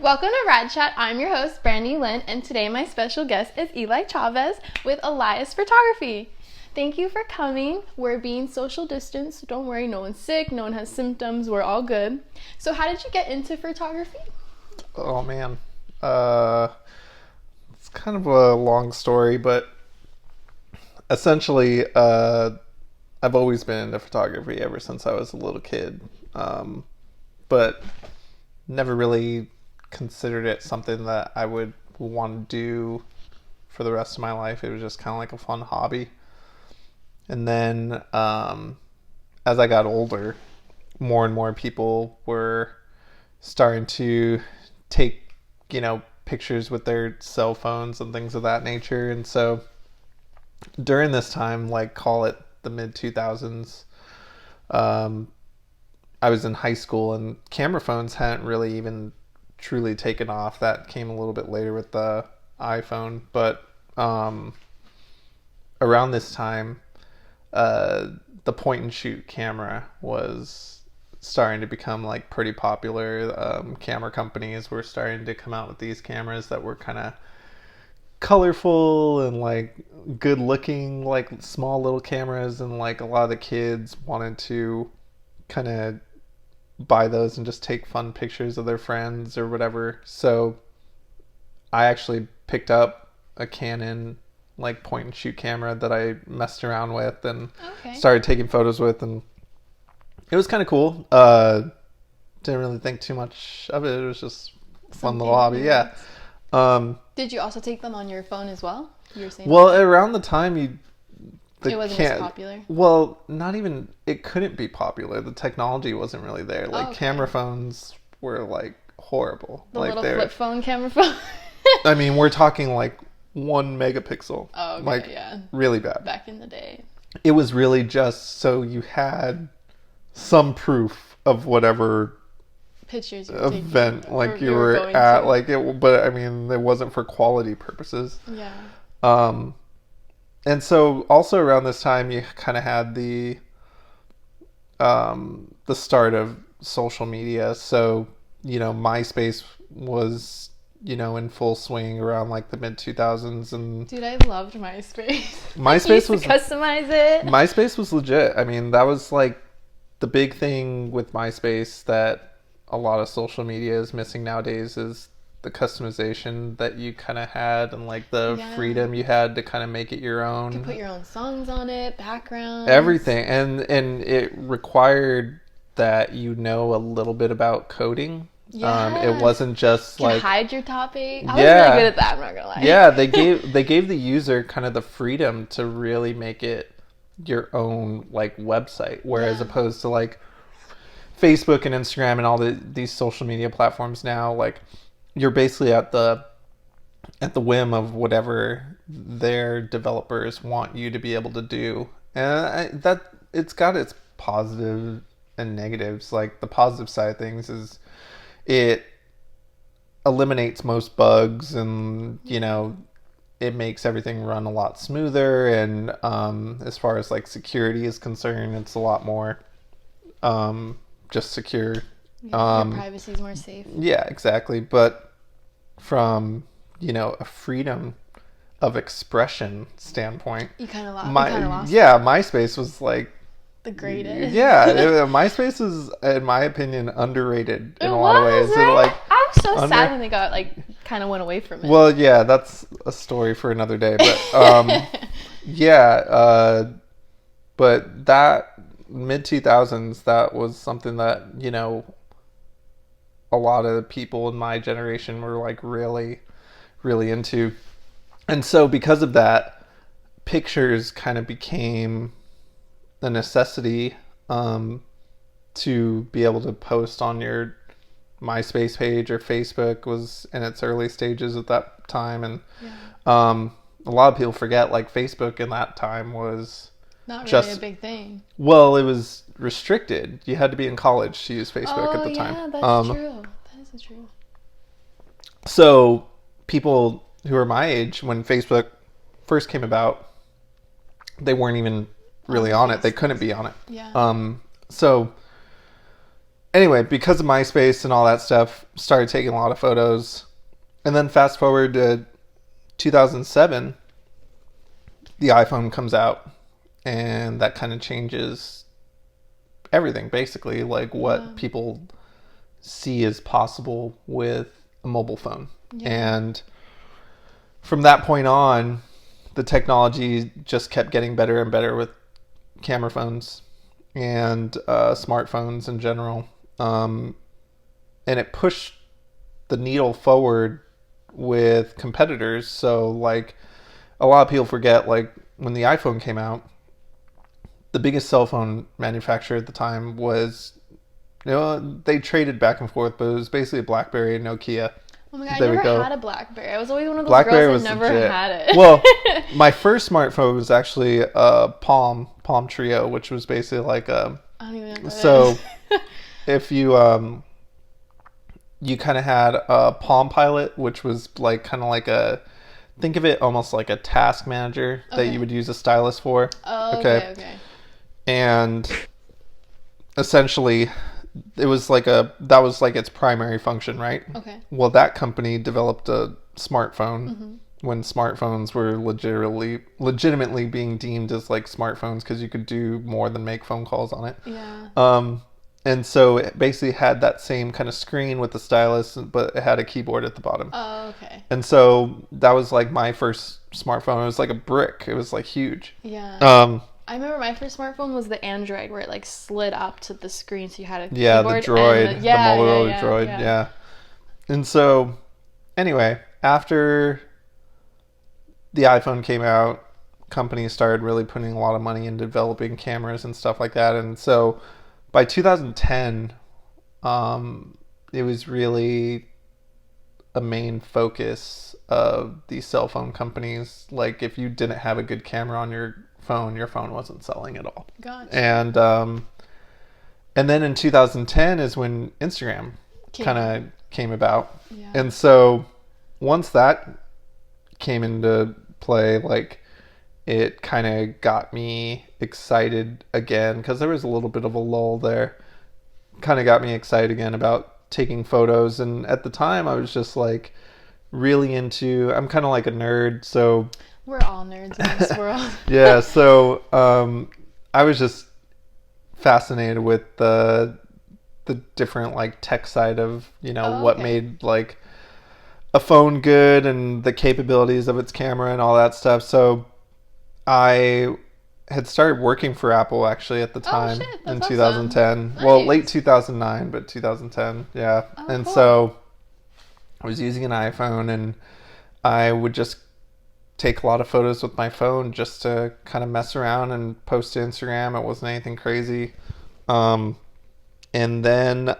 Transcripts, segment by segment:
Welcome to Rad Chat. I'm your host, Brandy Lynn, and today my special guest is Eli Chavez with Elias Photography. Thank you for coming. We're being social distanced. Don't worry, no one's sick, no one has symptoms. We're all good. So how did you get into photography? Oh man, it's kind of a long story, but essentially, I've always been into photography ever since I was a little kid, but never really considered it something that I would want to do for the rest of my life. It was just kind of like a fun hobby. And then, as I got older, more and more people were starting to take, pictures with their cell phones and things of that nature. And so during this time, like call it the mid 2000s, I was in high school and camera phones hadn't really even truly taken off. That came a little bit later with the iPhone. But around this time, the point and shoot camera was starting to become like pretty popular. Camera companies were starting to come out with these cameras that were kind of colorful and like good looking, like small little cameras, and like a lot of the kids wanted to kind of buy those and just take fun pictures of their friends or whatever. So I actually picked up a Canon like point and shoot camera that I messed around with and started taking photos with, and it was kind of cool. Didn't really think too much of it. It was just fun little hobby. Yeah. Did you also take them on your phone as well? You were saying around the time it wasn't as popular. Well, not even, it couldn't be popular. The technology wasn't really there. Like camera phones were like horrible. The like little flip phone camera phone. I mean, we're talking like 1 megapixel. Oh, okay, like really bad. Back in the day. It was really just so you had some proof of whatever pictures you were event taking, like you were at to. Like it, but I mean, it wasn't for quality purposes. Yeah. And so also around this time you kind of had the start of social media. So, MySpace was, in full swing around like the mid 2000s. And dude, I loved MySpace. MySpace was customize it. MySpace was legit. I mean, that was like the big thing with MySpace that a lot of social media is missing nowadays, is the customization that you kind of had and like the freedom you had to kind of make it your own. You could put your own songs on it, backgrounds, everything, and it required that a little bit about coding. It wasn't just you like hide your topic. I was really good at that, I'm not gonna lie. Yeah, they gave the user kind of the freedom to really make it your own like website, whereas opposed to like Facebook and Instagram and all these social media platforms now, like you're basically at the whim of whatever their developers want you to be able to do. And that it's got its positive and negatives. Like the positive side of things is it eliminates most bugs, and it makes everything run a lot smoother. And as far as like security is concerned, it's a lot more just secure. Your privacy is more safe. Yeah, exactly. But from a freedom of expression standpoint, you kind of lost. Yeah, MySpace was like the greatest. Yeah, MySpace was, in my opinion, underrated in a lot of ways. Right? I was so sad when they got kind of went away from it. Well, yeah, that's a story for another day. But but that mid 2000s, that was something that a lot of people in my generation were like really, really into. And so because of that, pictures kind of became a necessity to be able to post on your MySpace page, or Facebook was in its early stages at that time. And a lot of people forget, like, Facebook in that time was not really a big thing. Well, it was restricted. You had to be in college to use Facebook at the time. Yeah, that's true. That is true. So people who are my age, when Facebook first came about, they weren't even really on it. They couldn't be on it. Yeah. So anyway, because of MySpace and all that stuff, started taking a lot of photos. And then fast forward to 2007, the iPhone comes out, and that kind of changes everything, basically, like what people see as possible with a mobile phone. And from that point on, the technology just kept getting better and better with camera phones and smartphones in general. And it pushed the needle forward with competitors. So, like, a lot of people forget, like, when the iPhone came out, the biggest cell phone manufacturer at the time was, they traded back and forth, but it was basically BlackBerry and Nokia. Oh my god, I never had a BlackBerry. I was always one of those BlackBerry girls that never had it. Well, my first smartphone was actually a Palm Trio, which was basically like a... I don't even know what that so, is. if you you kind of had a Palm Pilot, which was like kind of like a... Think of it almost like a task manager that you would use a stylus for. Oh, okay. And essentially, it was like that was like its primary function, right? Okay. Well, that company developed a smartphone when smartphones were legitimately being deemed as like smartphones because you could do more than make phone calls on it. Yeah. And so it basically had that same kind of screen with the stylus, but it had a keyboard at the bottom. Oh, okay. And so that was like my first smartphone. It was like a brick. It was like huge. Yeah. I remember my first smartphone was the Android, where it like slid up to the screen, so you had a keyboard. The Droid, the Motorola Droid, yeah. And so, anyway, after the iPhone came out, companies started really putting a lot of money into developing cameras and stuff like that. And so, by 2010, it was really a main focus of these cell phone companies. Like, if you didn't have a good camera on your phone wasn't selling at all. Gotcha. And then in 2010 is when Instagram kind of came about. Yeah. And so once that came into play, like, it kind of got me excited again, because there was a little bit of a lull there. Kind of got me excited again about taking photos. And at the time I was just like really into, I'm kind of like a nerd, so we're all nerds in this world. Yeah, so I was just fascinated with the different like tech side of, what made like a phone good and the capabilities of its camera and all that stuff. So I had started working for Apple actually at the time in 2010. Nice. Well, late 2009, but 2010, yeah. And cool. So I was using an iPhone, and I would just take a lot of photos with my phone just to kind of mess around and post to Instagram. It wasn't anything crazy. And then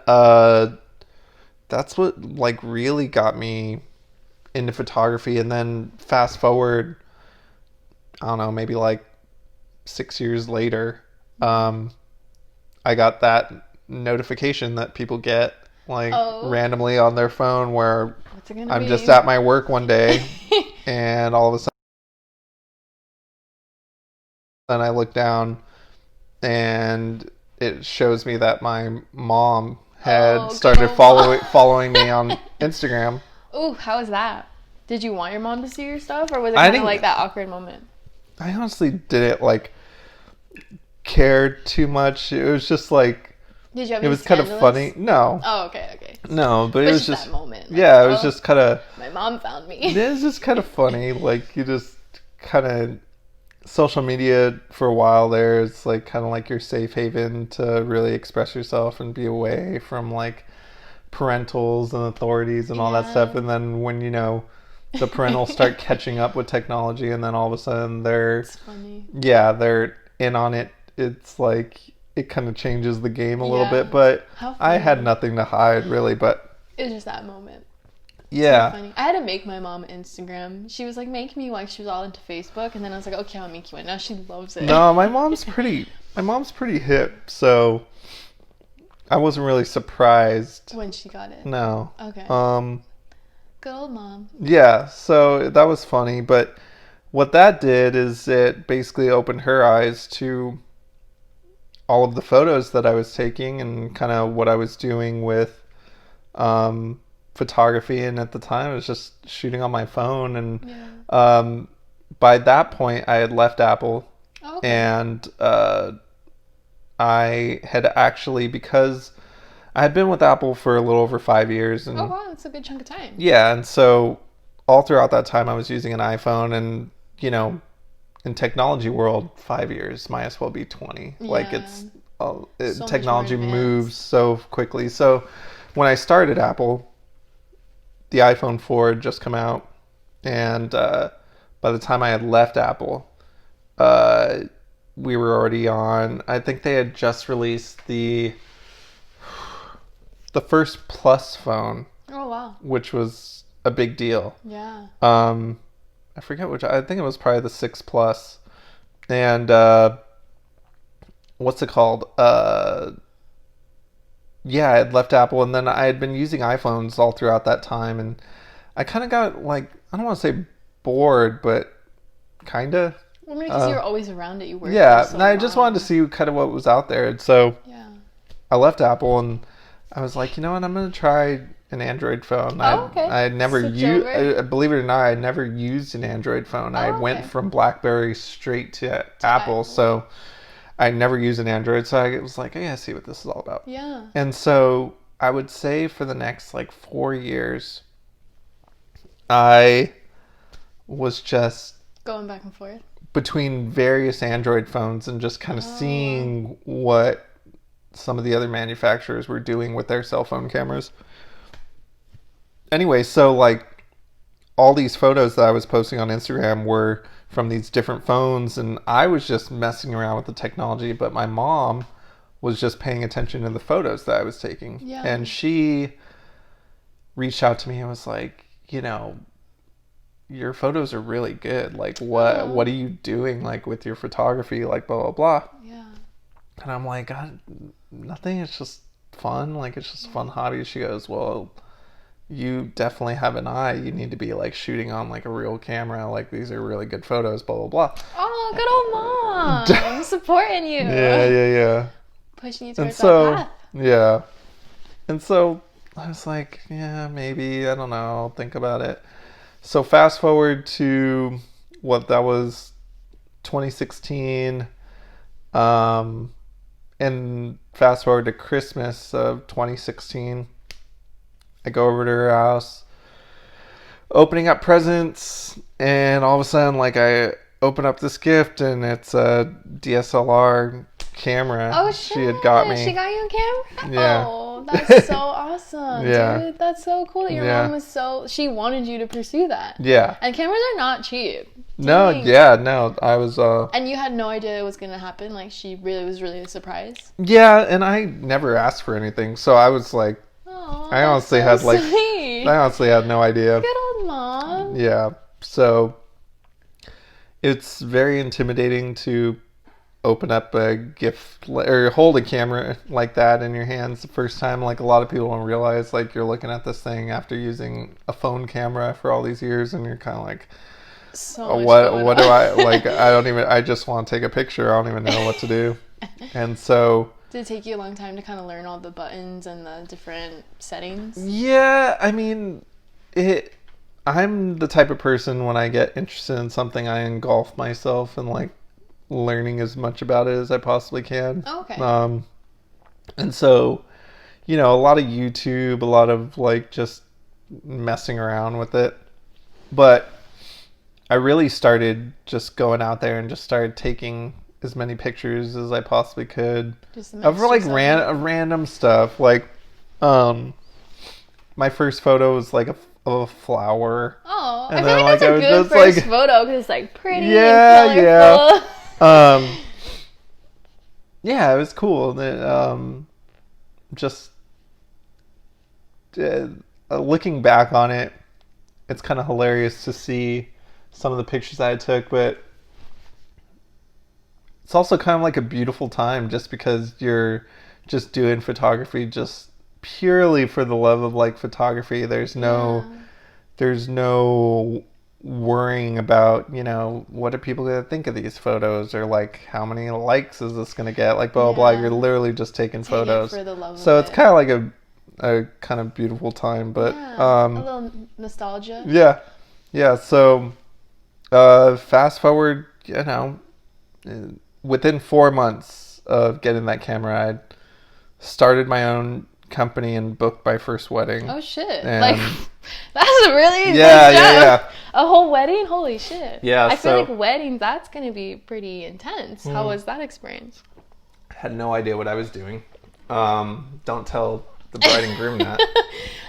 that's what like really got me into photography. And then fast forward, I don't know, maybe like 6 years later, I got that notification that people get like randomly on their phone where I'm just at my work one day and all of a sudden I look down and it shows me that my mom had started following me on Instagram. Ooh, how was that? Did you want your mom to see your stuff, or was it kind of like that awkward moment? I honestly didn't like care too much. It was just like, did you have it was kind of funny. No. Oh, okay. No, but it was just that moment. Like, yeah, it was just kind of. My mom found me. It was just kind of funny. Like, you just kind of, social media for a while there is like kind of like your safe haven to really express yourself and be away from like parentals and authorities and all that stuff. And then when the parentals start catching up with technology, and then all of a sudden they're in on it. It's like it kind of changes the game a little bit, but I had nothing to hide really, but it was just that moment. Yeah. So funny. I had to make my mom Instagram. She was like, make me one. She was all into Facebook, and then I was like, okay, I'll make you one. Now she loves it. No, my mom's pretty hip, so I wasn't really surprised when she got it. No. Okay. Good old mom. Yeah, so that was funny, but what that did is it basically opened her eyes to all of the photos that I was taking and kind of what I was doing with photography. And at the time, I was just shooting on my phone. And by that point, I had left Apple. Oh, okay. And I had actually, because I had been with Apple for a little over 5 years. And, oh, wow. That's a good chunk of time. yeah. And so all throughout that time, I was using an iPhone. And, you know, in technology world, 5 years might as well be 20. Like, it's So technology much more moves so quickly. So when I started Apple, the iPhone 4 had just come out. And by the time I had left Apple, we were already on, I think they had just released the first Plus phone. Oh, wow. Which was a big deal. Yeah. I forget which, I think it was probably the 6 Plus. And what's it called? Yeah, I had left Apple, and then I had been using iPhones all throughout that time, and I kind of got, like, I don't want to say bored, but kind of. Well, maybe because you were always around it. You were. Yeah, so and I just wanted to see kind of what was out there. And so I left Apple, and I was like, you know what, I'm going to try an Android phone. Okay. I had never used, believe it or not, I never used an Android phone. I went from BlackBerry straight to Apple, so I never used an Android. So I was like, I gotta see what this is all about. Yeah. And so I would say for the next like 4 years, I was just going back and forth between various Android phones and just kind of seeing what some of the other manufacturers were doing with their cell phone cameras. Anyway, so like all these photos that I was posting on Instagram were from these different phones, and I was just messing around with the technology, but my mom was just paying attention to the photos that I was taking. Yeah. And she reached out to me and was like, you know, your photos are really good. Like, what are you doing, like, with your photography? Like, blah, blah, blah. Yeah. And I'm like, nothing. It's just fun. Like, it's just a fun hobby. She goes, well, you definitely have an eye. You need to be, like, shooting on, like, a real camera. Like, these are really good photos, blah, blah, blah. Oh, good old mom. I'm supporting you. Yeah. Pushing you towards that path. Yeah. And so I was like, yeah, maybe. I don't know. I'll think about it. So fast forward to what that was 2016, and fast forward to Christmas of 2016. I go over to her house, opening up presents, and all of a sudden, like, I open up this gift, and it's a DSLR camera. Oh, shit. She had got me. She got you a camera? Yeah. Oh, that's so awesome, dude. That's so cool that your mom was she wanted you to pursue that. Yeah. And cameras are not cheap. No, I was... And you had no idea it was going to happen? Like, she was really surprised? Yeah, and I never asked for anything, so I was like... Oh, I honestly had no idea. Good old mom. Yeah, so it's very intimidating to open up a gift or hold a camera like that in your hands the first time. Like, a lot of people don't realize, like, you're looking at this thing after using a phone camera for all these years, and you're kind of like, what do I like? I just want to take a picture. I don't even know what to do. And so did it take you a long time to kind of learn all the buttons and the different settings? Yeah, I mean, I'm the type of person, when I get interested in something, I engulf myself in, like, learning as much about it as I possibly can. Oh, okay. And so, you know, a lot of YouTube, a lot of, like, just messing around with it. But I really started just going out there and just started taking as many pictures as I possibly could of, like, random stuff. Like, my first photo was like a flower. Oh, and I feel like that's a good first photo because it's, like, pretty and colorful. Yeah, it was cool. Just looking back on it, it's kind of hilarious to see some of the pictures I took, but it's also kind of like a beautiful time just because you're just doing photography just purely for the love of, like, photography. There's no worrying about, you know, what are people going to think of these photos, or like how many likes is this going to get, like blah blah blah. You're literally just taking photos. For the love so of it's it. kind of like a kind of beautiful time, but a little nostalgia. Yeah. So fast forward, you know, within 4 months of getting that camera, I started my own company and booked my first wedding. Oh shit! And like that's a really big yeah. A whole wedding? Holy shit! Yeah, I feel like weddings, that's gonna be pretty intense. How was that experience? Had no idea what I was doing. Don't tell the bride and groom that.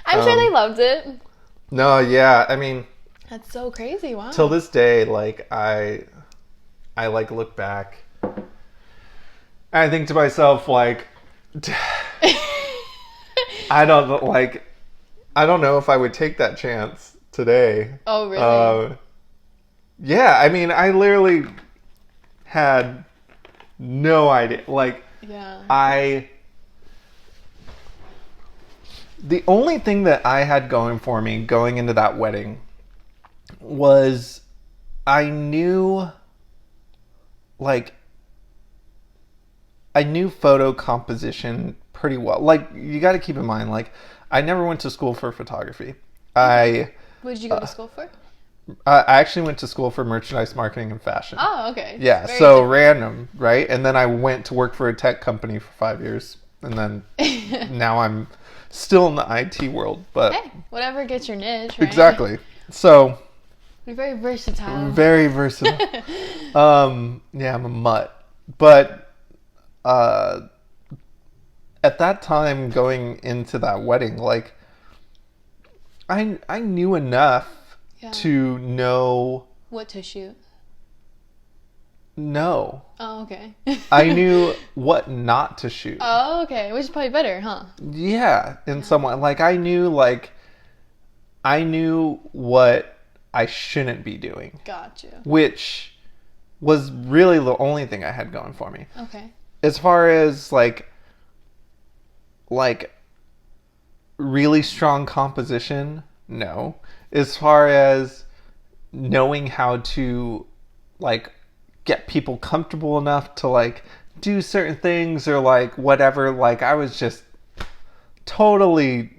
I'm sure they loved it. No, yeah, I mean, that's so crazy. Wow. Till this day, like I like look back, and I think to myself, like, I don't know if I would take that chance today. Oh, really? Yeah, I mean, I literally had no idea. Like, the only thing that I had going for me going into that wedding was I knew photo composition pretty well. Like, you got to keep in mind, like, I never went to school for photography. What did you go to school for? I actually went to school for merchandise marketing and fashion. Oh, okay. Yeah, very so different. random, right? And then I went to work for a tech company for 5 years, and then now I'm still in the IT world. But hey, whatever gets your niche, right? Exactly. So you're very versatile. Very versatile. Yeah, I'm a mutt. But at that time, going into that wedding, like, I knew enough to know what to shoot. No. Oh, okay. I knew what not to shoot. Oh, okay. Which is probably better, huh? Yeah, in some way. Like, I knew what I shouldn't be doing. Gotcha. Which was really the only thing I had going for me. Okay. As far as like really strong composition, no. As far as knowing how to like get people comfortable enough to like do certain things or like whatever, like I was just totally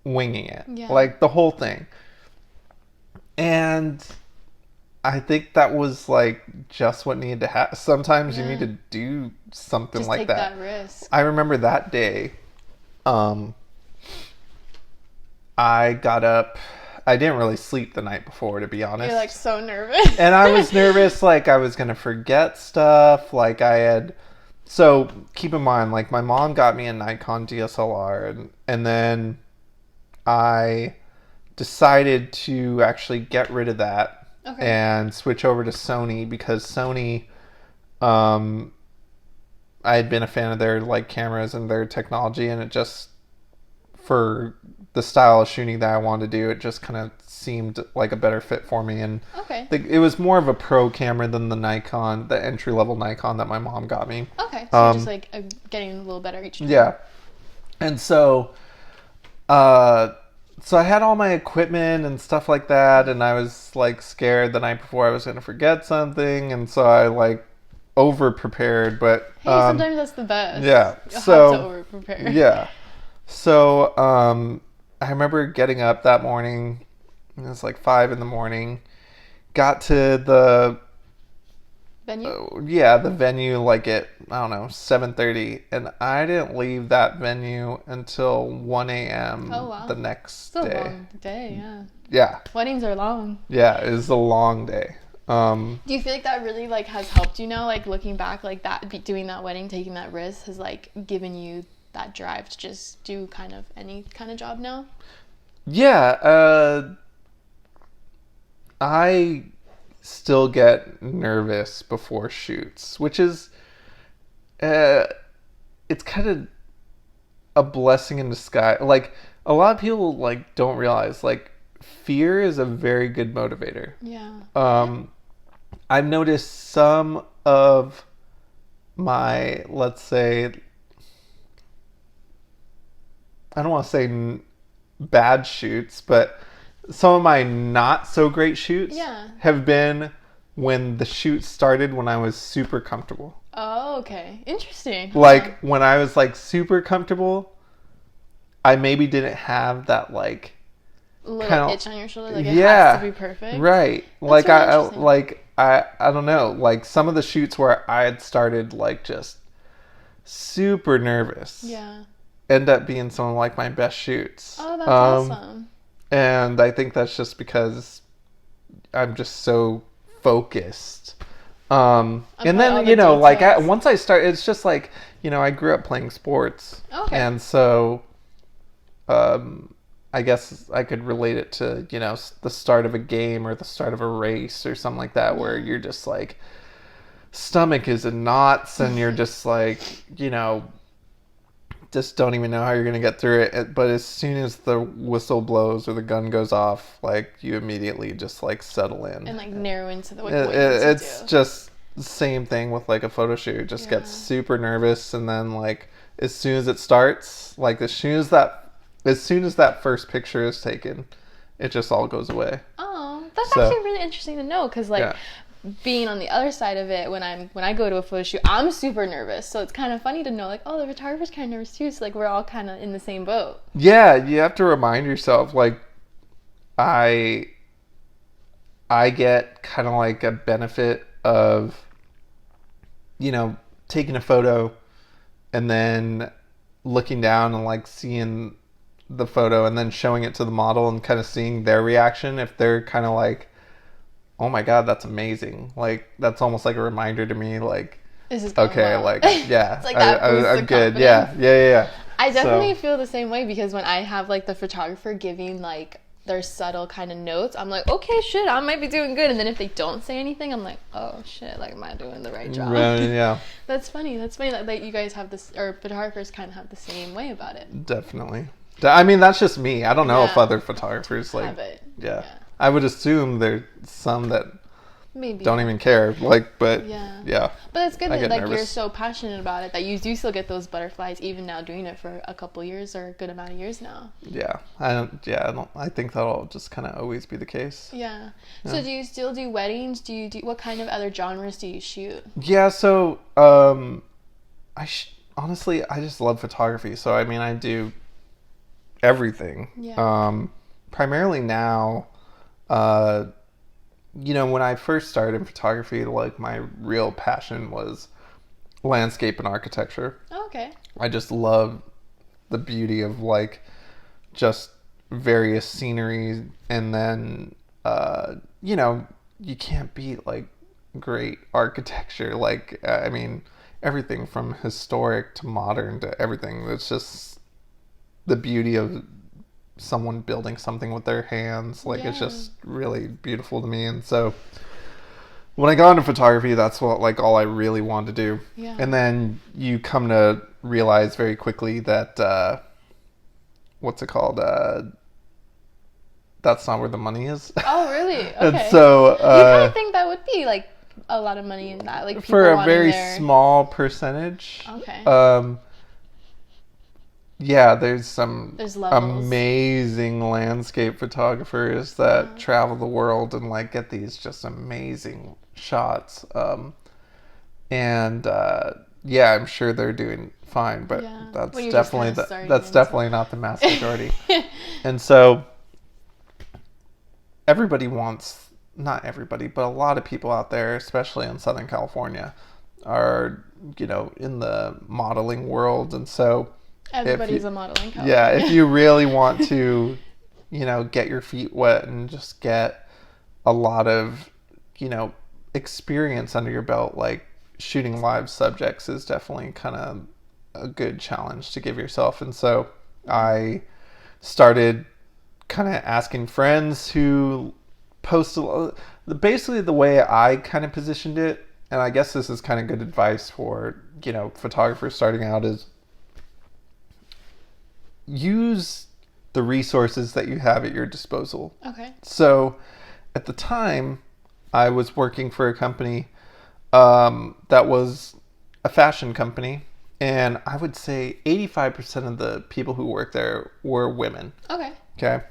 winging it. Yeah. Like the whole thing. And I think that was like just what needed to happen. Sometimes you need to do something just like take that. That risk. I remember that day, I got up. I didn't really sleep the night before, to be honest. You're like so nervous. And I was nervous, like I was going to forget stuff. Like I had. So keep in mind, like my mom got me a Nikon DSLR, and then I decided to actually get rid of that and switch over to Sony because Sony, I had been a fan of their like cameras and their technology, and it just, for the style of shooting that I wanted to do, it just kind of seemed like a better fit for me. And it was more of a pro camera than the Nikon, the entry level Nikon that my mom got me. Okay, so just like getting a little better each time. Yeah, and so I had all my equipment and stuff like that, and I was like scared the night before I was going to forget something, and so I like over prepared. But hey, sometimes that's the best. Yeah, you so have to over prepare. Yeah, so I remember getting up that morning. It was like 5 a.m. Got to the venue. The venue like at 7:30, and I didn't leave that venue until 1 a.m. the next day. It's a long day, yeah. Yeah. Weddings are long. Yeah, it was a long day. Do you feel like that really like has helped you now? Like looking back, like that doing that wedding, taking that risk has like given you that drive to just do kind of any kind of job now? Yeah, I still get nervous before shoots, which is it's kind of a blessing in disguise. Like a lot of people like don't realize like fear is a very good motivator. Yeah. I've noticed some of my, let's say, I don't want to say bad shoots, but some of my not so great shoots Yeah. have been when the shoot started when I was super comfortable. Oh, okay. Interesting. Like when I was like super comfortable, I maybe didn't have that like little kind of itch on your shoulder, like it has to be perfect. Right. That's Like really I interesting. like I don't know, like some of the shoots where I had started like just super nervous Yeah. end up being some of like my best shoots. Oh, that's awesome. And I think that's just because I'm just so focused. And About all then, the you know, like details. once I start, it's just like, you know, I grew up playing sports. Okay. And so I guess I could relate it to, you know, the start of a game or the start of a race or something like that, where you're just like, stomach is in knots and you're just like, you know, just don't even know how you're going to get through it. But as soon as the whistle blows or the gun goes off, like you immediately just like settle in. And like narrow into the what you need to It's do. just the same thing with like a photo shoot. Just get super nervous, and then like as soon as it starts, like as soon as that first picture is taken, it just all goes away. Oh, that's So- actually really interesting to know, because like Yeah. being on the other side of it, when I go to a photo shoot, I'm super nervous. So it's kind of funny to know like, oh, the photographer's kind of nervous too. So like we're all kind of in the same boat. Yeah, you have to remind yourself, like, I get kind of like a benefit of, you know, taking a photo and then looking down and like seeing the photo and then showing it to the model and kind of seeing their reaction. If they're kind of like, oh my God, that's amazing. Like, that's almost like a reminder to me, like, This is going okay, well. like, yeah, It's like that boosts I'm the good. confidence. Yeah. I definitely So- feel the same way, because when I have like the photographer giving like their subtle kind of notes, I'm like, okay, shit, I might be doing good. And then if they don't say anything, I'm like, oh shit, like, am I doing the right job? Right, yeah, That's funny. That's funny that like, you guys have this, or photographers kind of have the same way about it. definitely. I mean, that's just me. I don't know if Yeah. other photographers like. Have it. Yeah. I would assume there's some that Maybe. don't even care. Like, but Yeah. But it's good I that get like you're nervous. so passionate about it that you do still get those butterflies even now, doing it for a couple years or a good amount of years now. yeah. I think that'll just kind of always be the case. Yeah. So do you still do weddings? What kind of other genres do you shoot? Yeah. So, honestly, I just love photography. So, I mean, I do everything. Yeah. Primarily now, you know, when I first started in photography, like my real passion was landscape and architecture. Oh, okay. I just love the beauty of like just various scenery, and then you know, you can't beat like great architecture. Like I mean, everything from historic to modern to everything. It's just the beauty of someone building something with their hands. Like it's Yeah. just really beautiful to me. And so when I got into photography, that's what like all I really wanted to do. Yeah. And then you come to realize very quickly that what's it called? That's not where the money is. Oh, really? Okay. And so you kind of think that would be like a lot of money in that, like people for a wanting very their... small percentage. Okay. Yeah, there's some There's levels. amazing landscape photographers that travel the world and like get these just amazing shots. Yeah, I'm sure they're doing fine, but Yeah. that's When you're just definitely kinda starting that's into definitely not the mass majority. And so everybody wants, not everybody, but a lot of people out there, especially in Southern California, are, you know, in the modeling world. And so Everybody's a modeling couple. yeah, if you really want to, you know, get your feet wet and just get a lot of, you know, experience under your belt, like shooting live subjects is definitely kind of a good challenge to give yourself. And so I started kind of asking friends who post basically the way I kind of positioned it, and I guess this is kind of good advice for, you know, photographers starting out, is use the resources that you have at your disposal. Okay. So at the time, I was working for a company that was a fashion company, and I would say 85% of the people who worked there were women. Okay. Okay.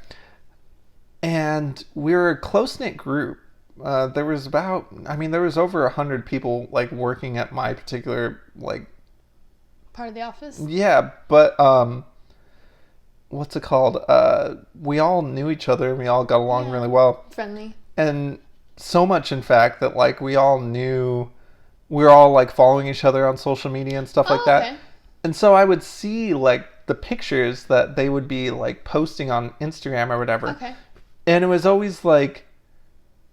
And we were a close-knit group. There was over 100 people like working at my particular like Part of the office? Yeah, but what's it called? We all knew each other and we all got along really well. Friendly. And so much, in fact, that like we were all like following each other on social media and stuff like that. Okay. And so I would see like the pictures that they would be like posting on Instagram or whatever. Okay. And it was always like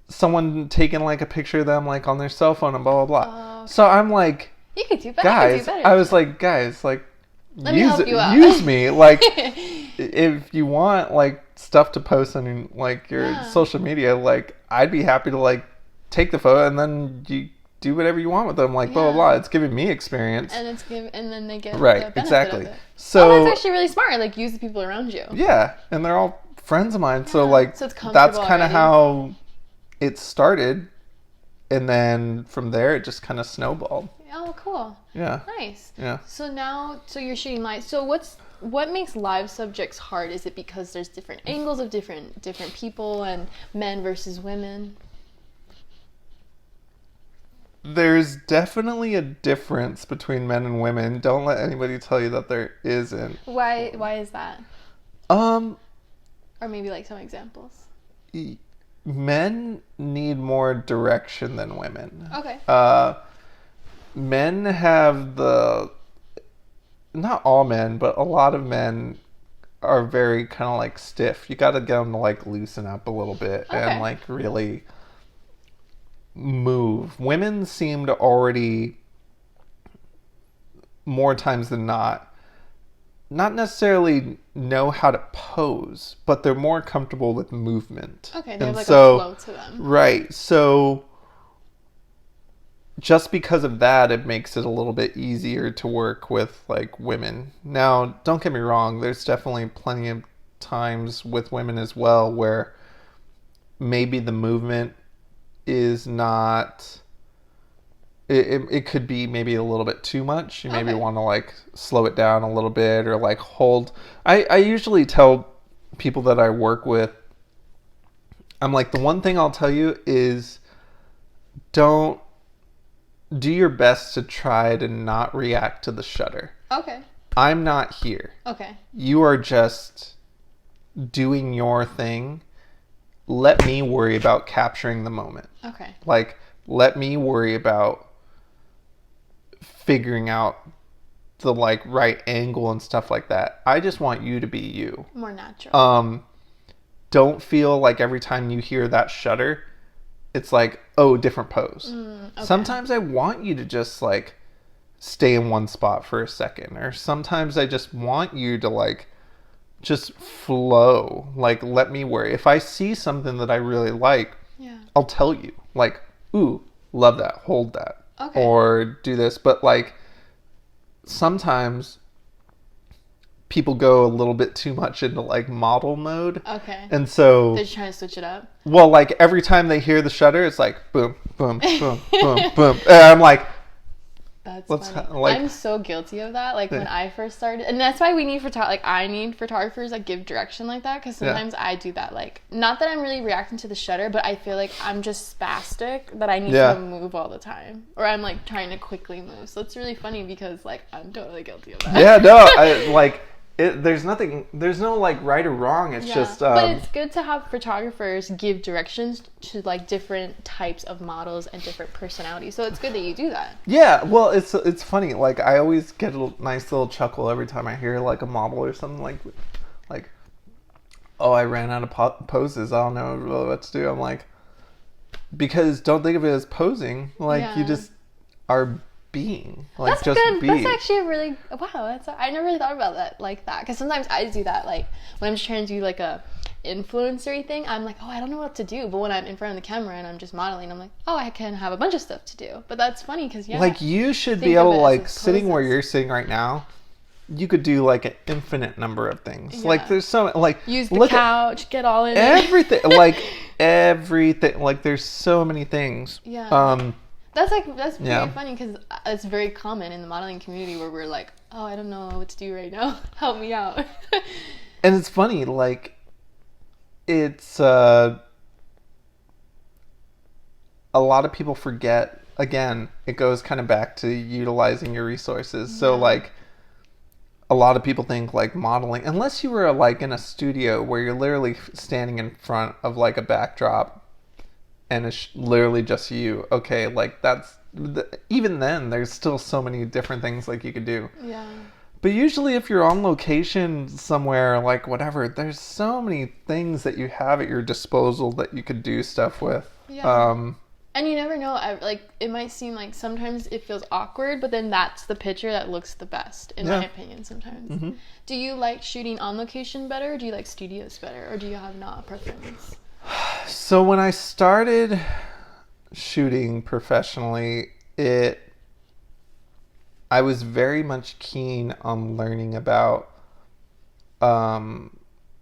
someone taking like a picture of them like on their cell phone and blah blah blah. Oh, okay. So I'm like, you could do better. guys, I was like, guys, like, Let me help you out. use me. Like, if you want like stuff to post on like your social media, like I'd be happy to like take the photo and then you do whatever you want with them. Like blah blah blah. It's giving me experience. And and then they get the right, benefit exactly. of it. So that's actually really smart. Like use the people around you. Yeah, and they're all friends of mine. So like So it's that's kind of already. how it started, and then from there it just kind of snowballed. Oh, cool. Yeah. Nice. Yeah. So now, you're shooting live. So what makes live subjects hard? Is it because there's different angles of different people and men versus women? There's definitely a difference between men and women. Don't let anybody tell you that there isn't. Why is that? Um, Or maybe like some examples. Men need more direction than women. Okay. Men have not all men, but a lot of men are very kind of like stiff. You got to get them to like loosen up a little bit and like really move. Women seem to already, more times than not necessarily know how to pose, but they're more comfortable with movement. Okay, they have like a flow to them. Right. So just because of that, it makes it a little bit easier to work with like women. Now, don't get me wrong, there's definitely plenty of times with women as well where maybe the movement is not, it could be maybe a little bit too much. You maybe want to like slow it down a little bit or like hold. I usually tell people that I work with, I'm like, the one thing I'll tell you is don't do your best to try to not react to the shutter. Okay. I'm not here. Okay. You are just doing your thing. Let me worry about capturing the moment. Okay. Like, let me worry about figuring out the like right angle and stuff like that. I just want you to be you. More natural. Don't feel like every time you hear that shutter, it's like, oh, different pose. Okay. Sometimes I want you to just like stay in one spot for a second, or sometimes I just want you to like just flow. Like, let me worry. If I see something that I really like, I'll tell you like, ooh, love that, hold that, or do this. But like sometimes people go a little bit too much into like model mode. Okay. And so they're trying to switch it up. Well, like every time they hear the shutter, it's like boom, boom, boom, boom, boom. And I'm like, that's funny. I'm so guilty of that. Like when I first started, and that's why we need I need photographers that give direction like that. Because sometimes I do that. Like, not that I'm really reacting to the shutter, but I feel like I'm just spastic that I need to move all the time, or I'm like trying to quickly move. So it's really funny because like I'm totally guilty of that. Yeah, no, there's no like right or wrong. It's just but it's good to have photographers give directions to like different types of models and different personalities. So it's good that you do that. Yeah, well, it's funny. Like I always get a nice little chuckle every time I hear like a model or something like, oh, I ran out of poses. I don't know really what to do. I'm like, because don't think of it as posing. Like you just are being like, that's just good. be. That's actually a really I never really thought about that like that, because sometimes I do that, like when I'm just trying to do like a influencery thing, I'm like, oh, I don't know what to do. But when I'm in front of the camera and I'm just modeling, I'm like, oh, I can have a bunch of stuff to do. But that's funny because like you should be able to like sitting where you're sitting right now, you could do like an infinite number of things. Like there's so like use the couch, get all in everything. Like everything. Like there's so many things. That's very funny because it's very common in the modeling community where we're like, oh, I don't know what to do right now. Help me out. And it's funny, like it's a lot of people forget. Again, it goes kind of back to utilizing your resources. So like a lot of people think like modeling, unless you were like in a studio where you're literally standing in front of like a backdrop and it's literally just you. Okay, like that's even then there's still so many different things like you could do. Yeah. But usually if you're on location somewhere, like whatever, there's so many things that you have at your disposal that you could do stuff with. Yeah. And you never know, like, it might seem like sometimes it feels awkward, but then that's the picture that looks the best, in my opinion, sometimes. Mm-hmm. Do you like shooting on location better, or do you like studios better, or do you have not a preference? So when I started shooting professionally, I was very much keen on learning about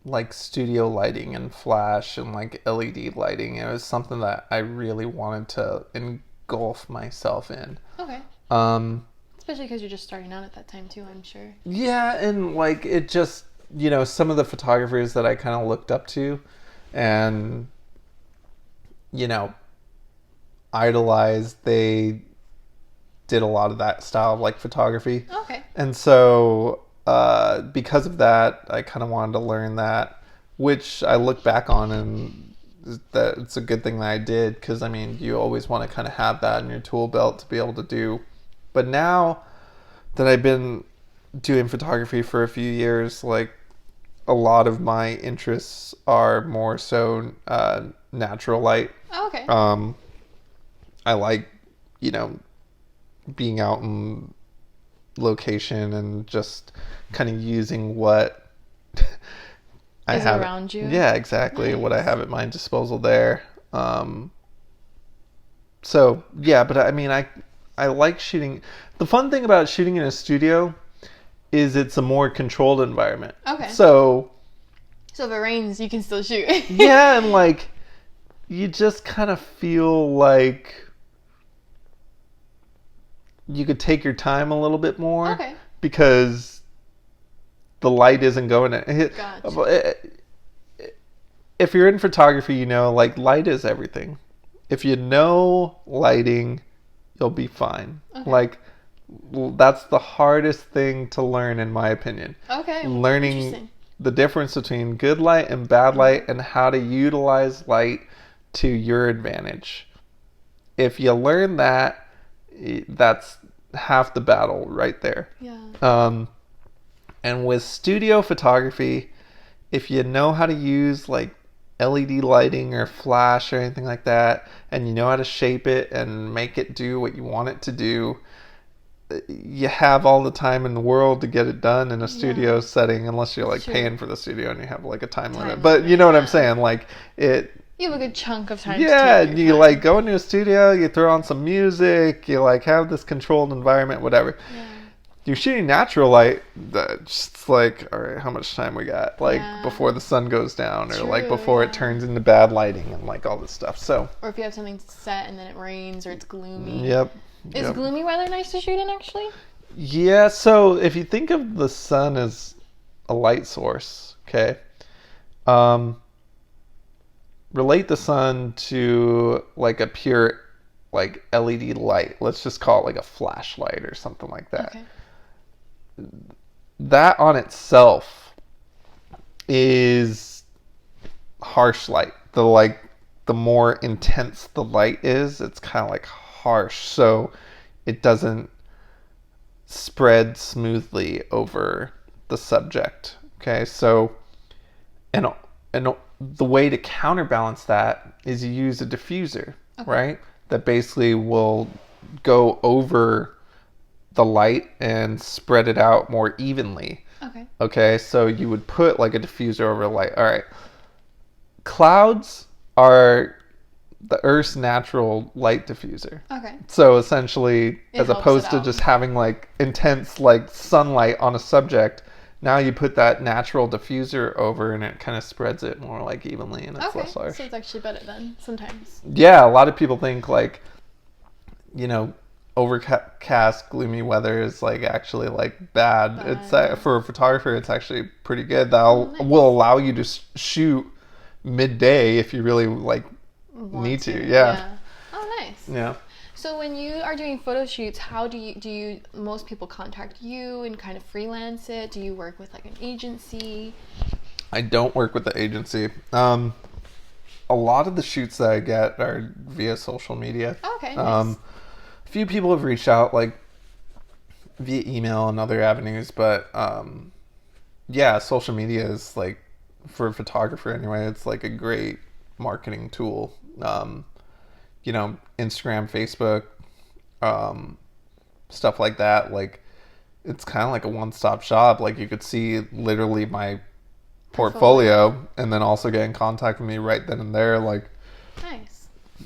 like studio lighting and flash and like LED lighting. It was something that I really wanted to engulf myself in. Okay. Especially because you're just starting out at that time too, I'm sure. Yeah, and like it just, you know, some of the photographers that I kind of looked up to and, you know, idolized, they did a lot of that style of like photography. Okay. And so because of that, I kind of wanted to learn that, which I look back on and that it's a good thing that I did, because I mean, you always want to kind of have that in your tool belt to be able to do. But now that I've been doing photography for a few years, like a lot of my interests are more so natural light. Oh, okay. I like, you know, being out in location and just kind of using what I is have around you. Yeah, exactly. Nice. What I have at my disposal there. So yeah, but I mean, I like shooting. The fun thing about shooting in a studio is it's a more controlled environment. Okay. So if it rains, you can still shoot. Yeah, and like you just kind of feel like you could take your time a little bit more. Okay. Because the light isn't going in. Gotcha. If you're in photography, you know, like light is everything. If you know lighting, you'll be fine. Okay. Like that's the hardest thing to learn, in my opinion. Okay. Learning the difference between good light and bad light and how to utilize light to your advantage. If you learn that, that's half the battle right there. Yeah. And with studio photography, if you know how to use like LED lighting or flash or anything like that, and you know how to shape it and make it do what you want it to do, you have all the time in the world to get it done in a studio setting, unless you're like paying for the studio and you have like a time limit. But you know what I'm saying? Like it. You have a good chunk of time. Yeah, and you like go into a studio, you throw on some music, you like have this controlled environment, whatever. Yeah. You're shooting natural light, that's like, all right, how much time we got? Like before the sun goes down, or like before it turns into bad lighting and like all this stuff. So. Or if you have something set and then it rains or it's gloomy. Yep. Is gloomy weather nice to shoot in, actually? Yeah. So if you think of the sun as a light source, okay. Relate the sun to like a pure like LED light. Let's just call it like a flashlight or something like that. Okay. That on itself is harsh light. The more intense the light is, it's kind of like harsh, so it doesn't spread smoothly over the subject. Okay, so and the way to counterbalance that is you use a diffuser, right? That basically will go over the light and spread it out more evenly. Okay, so you would put like a diffuser over the light. All right. Clouds are the Earth's natural light diffuser. Okay. So essentially, as opposed to just having like intense like sunlight on a subject, now you put that natural diffuser over and it kind of spreads it more like evenly and it's less harsh. So it's actually better then sometimes. Yeah, a lot of people think like, you know, overcast, gloomy weather is like actually like bad. It's for a photographer, it's actually pretty good. That will allow you to shoot midday if you really like need to. Yeah. Oh, nice. Yeah. So when you are doing photo shoots, how do you most people contact you and kind of freelance it? Do you work with like an agency? I don't work with the agency. A lot of the shoots that I get are via social media. Okay, nice. A few people have reached out like via email and other avenues, but yeah, social media is like, for a photographer anyway, it's like a great marketing tool. You know, Instagram, Facebook, stuff like that. Like, it's kind of like a one-stop shop. Like, you could see literally my portfolio and then also get in contact with me right then and there. Like, nice.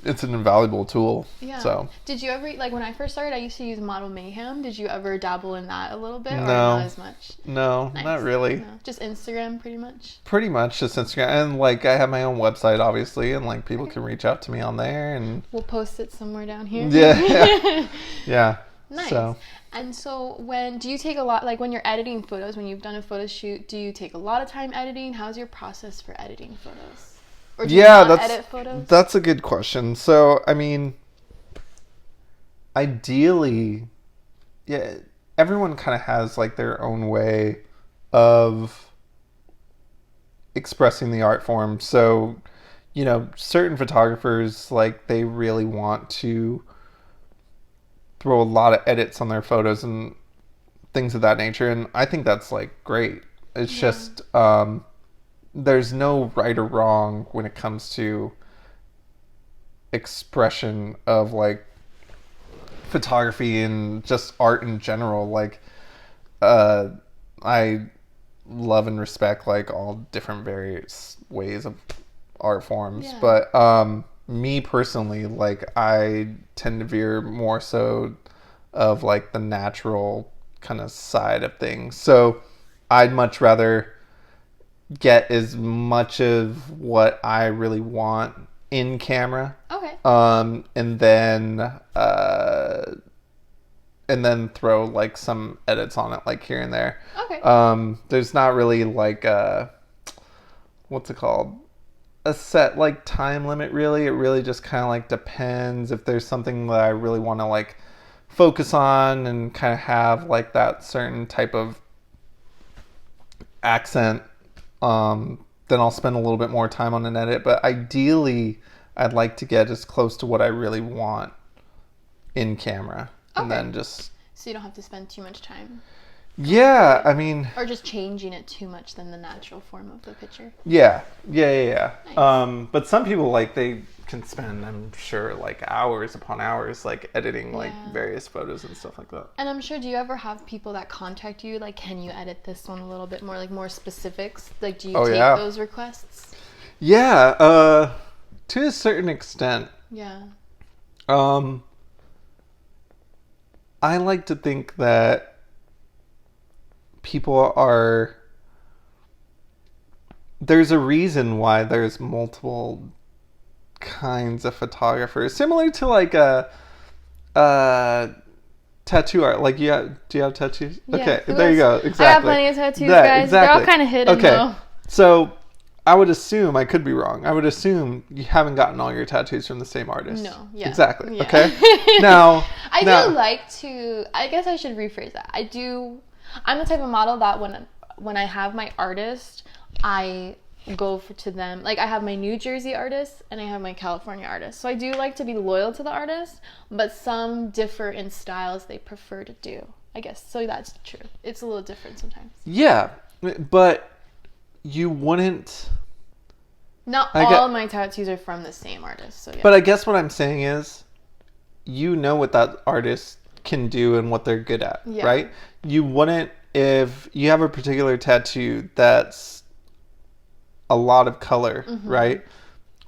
It's an invaluable tool. Yeah. So did you ever, like when I first started, I used to use Model Mayhem. Did you ever dabble in that a little bit, or No. not as much? No, Nice. not really. No. Just Instagram, pretty much. Pretty much just Instagram, and like I have my own website, obviously, and like people can reach out to me on there, and We'll post it somewhere down here. yeah, yeah. Nice. So And so do you take a lot, like when you're editing photos, when you've done a photo shoot, do you take a lot of time editing? How's your process for editing photos? Or do you not edit photos? That's a good question. So, I mean, ideally, yeah, everyone kind of has like their own way of expressing the art form. So, you know, certain photographers, like, they really want to throw a lot of edits on their photos and things of that nature, and I think that's like great. It's just there's no right or wrong when it comes to expression of like photography and just art in general. Like I love and respect like all different various ways of art forms, but me personally, like I tend to veer more so of like the natural kind of side of things. So I'd much rather get as much of what I really want in camera. Okay. And then throw like some edits on it, like here and there. Okay. There's not really like what's it called? A set like time limit, really. It really just kind of like depends if there's something that I really want to like focus on and kind of have like that certain type of accent, then I'll spend a little bit more time on an edit. But ideally, I'd like to get as close to what I really want in camera. Okay. And then just... So you don't have to spend too much time. Yeah, I mean... Or just changing it too much than the natural form of the picture. Yeah. Nice. But some people, like, they can spend, I'm sure, like, hours upon hours, like, editing, like, various photos and stuff like that. And I'm sure, do you ever have people that contact you, like, can you edit this one a little bit more, like, more specifics? Like, do you take those requests? Yeah, to a certain extent. Yeah. I like to think that people are... There's a reason why there's multiple kinds of photographers. Similar to like a tattoo art. Like, do you have tattoos? Yeah, okay, there you go. Exactly. I have plenty of tattoos, guys. Exactly. They're all kind of hidden, though. So I would assume, I could be wrong, I would assume you haven't gotten all your tattoos from the same artist. No, yeah. Exactly, yeah. okay? Now... I do like to... I guess I should rephrase that. I'm the type of model that when I have my artist, I go to them. Like, I have my New Jersey artist and I have my California artist. So I do like to be loyal to the artist, but some differ in styles they prefer to do, I guess. So that's true. It's a little different sometimes. Yeah, but you wouldn't... Not all of my tattoos are from the same artist. So yeah. But I guess what I'm saying is, you know what that artist can do and what they're good at, right? You wouldn't, if you have a particular tattoo that's a lot of color, right?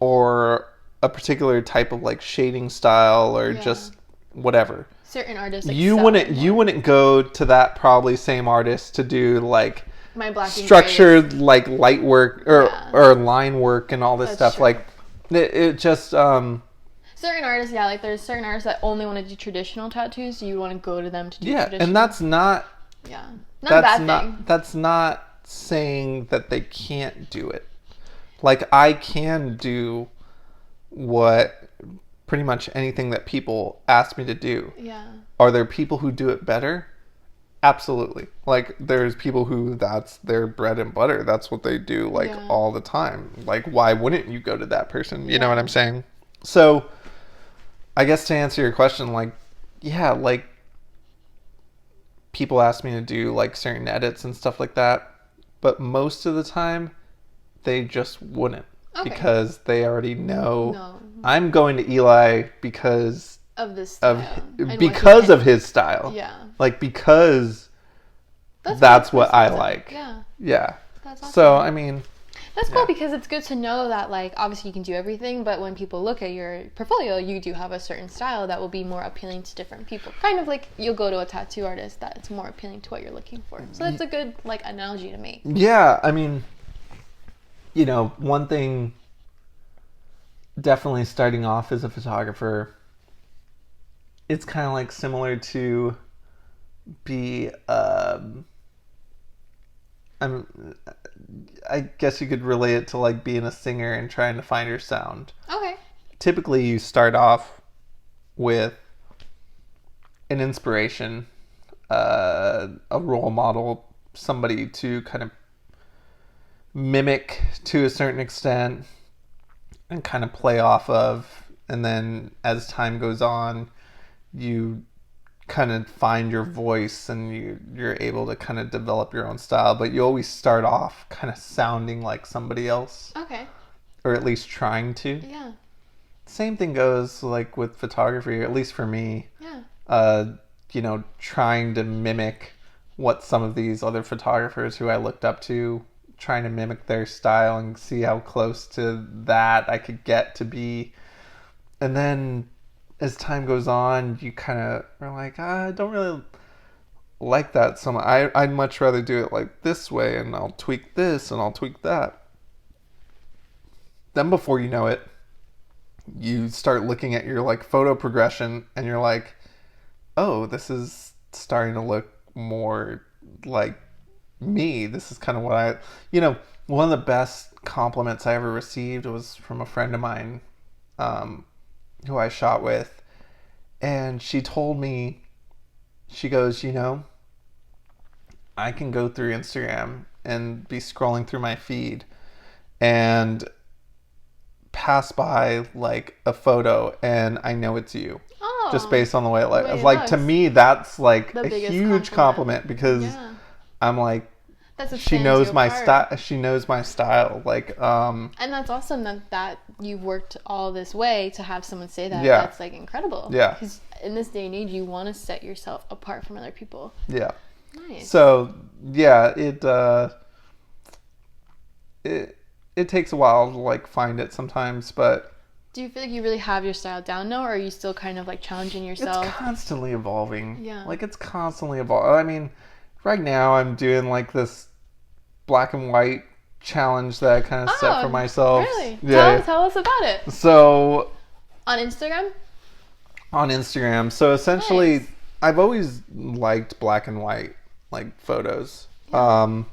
Or a particular type of like shading style or just whatever. Certain artists you wouldn't go to that probably same artist to do like my black structured like light work or line work and all this stuff. True. Like it just certain artists, like there's certain artists that only want to do traditional tattoos, so you want to go to them to do traditional. And that's not not a bad thing. That's not saying that they can't do it. Like, I can do what pretty much anything that people ask me to do. Yeah. Are there people who do it better? Absolutely. Like, there's people who that's their bread and butter. That's what they do, like, all the time. Like, why wouldn't you go to that person? You know what I'm saying? So, I guess to answer your question, like, yeah, like, people ask me to do, like, certain edits and stuff like that. But most of the time, they just wouldn't. Okay. Because they already know I'm going to Eli because of this style. Because of his style. Yeah. Like, because that's what I like. Yeah. Yeah. That's awesome. So, I mean... That's cool because it's good to know that, like, obviously you can do everything, but when people look at your portfolio, you do have a certain style that will be more appealing to different people. Kind of like you'll go to a tattoo artist that's more appealing to what you're looking for. So that's a good, like, analogy to make. Yeah, I mean, you know, one thing, definitely starting off as a photographer, it's kind of like similar to be, I guess you could relate it to like being a singer and trying to find your sound. Okay. Typically, you start off with an inspiration, a role model, somebody to kind of mimic to a certain extent and kind of play off of. And then as time goes on, you kind of find your voice and you're able to kind of develop your own style, but you always start off kind of sounding like somebody else. Okay. Or at least trying to. Yeah. Same thing goes like with photography, at least for me. Yeah. You know, trying to mimic what some of these other photographers who I looked up to, trying to mimic their style and see how close to that I could get to be. And then as time goes on, you kind of are like, I don't really like that so much. I'd much rather do it like this way, and I'll tweak this and I'll tweak that. Then before you know it, you start looking at your like photo progression and you're like, oh, this is starting to look more like me. This is kind of what one of the best compliments I ever received was from a friend of mine, who I shot with, and she told me, she goes, you know, I can go through Instagram and be scrolling through my feed and pass by like a photo and I know it's you. Oh, just based on the way it looks. Like looks. To me, that's like a huge compliment because I'm like, she knows my style. She knows my style. Like, and that's awesome that you've worked all this way to have someone say that. Yeah. That's like incredible. Yeah. Because in this day and age, you want to set yourself apart from other people. Yeah. Nice. So yeah, it takes a while to like find it sometimes, but. Do you feel like you really have your style down now, or are you still kind of like challenging yourself? It's constantly evolving. Yeah. Like it's constantly evolving. I mean, right now I'm doing like this black and white challenge that I kind of set for myself. Really? Yeah. Tell us about it. So. On Instagram? On Instagram. So essentially, nice. I've always liked black and white like photos. Yeah.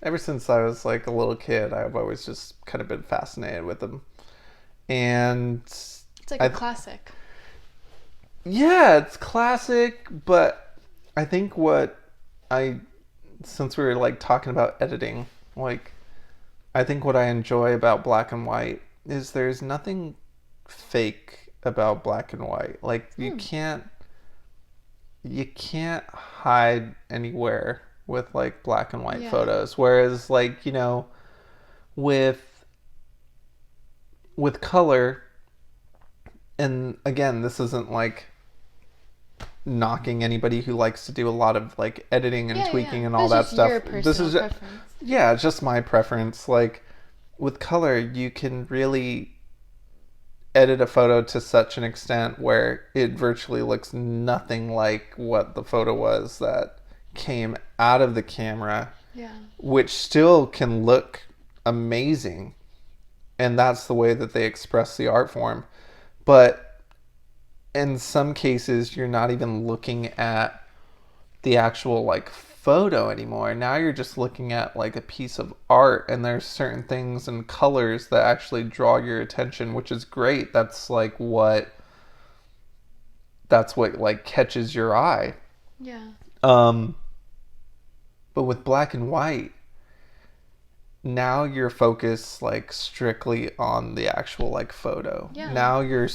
Ever since I was like a little kid, I've always just kind of been fascinated with them. And it's like a classic. Yeah, it's classic, but I think since we were like talking about editing, like I think what I enjoy about black and white is there's nothing fake about black and white. Like you can't hide anywhere with like black and white photos. Whereas like, you know, with color, and again, this isn't like knocking anybody who likes to do a lot of like editing and tweaking and all that stuff. This is preference. Yeah, it's just my preference. Like with color, you can really edit a photo to such an extent where it virtually looks nothing like what the photo was that came out of the camera. Yeah. Which still can look amazing. And that's the way that they express the art form. But in some cases, you're not even looking at the actual like photo anymore. Now you're just looking at like a piece of art, and there's certain things and colors that actually draw your attention, which is great. That's what like catches your eye. Yeah. But with black and white, now you're focused like strictly on the actual like photo. Yeah. Now you're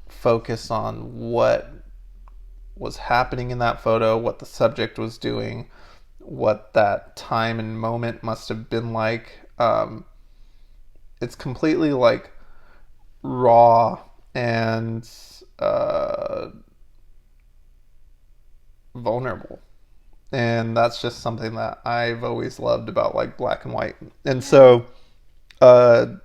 focused on what was happening in that photo, what the subject was doing, what that time and moment must have been like. It's completely like raw and vulnerable. And that's just something that I've always loved about like black and white. And so, going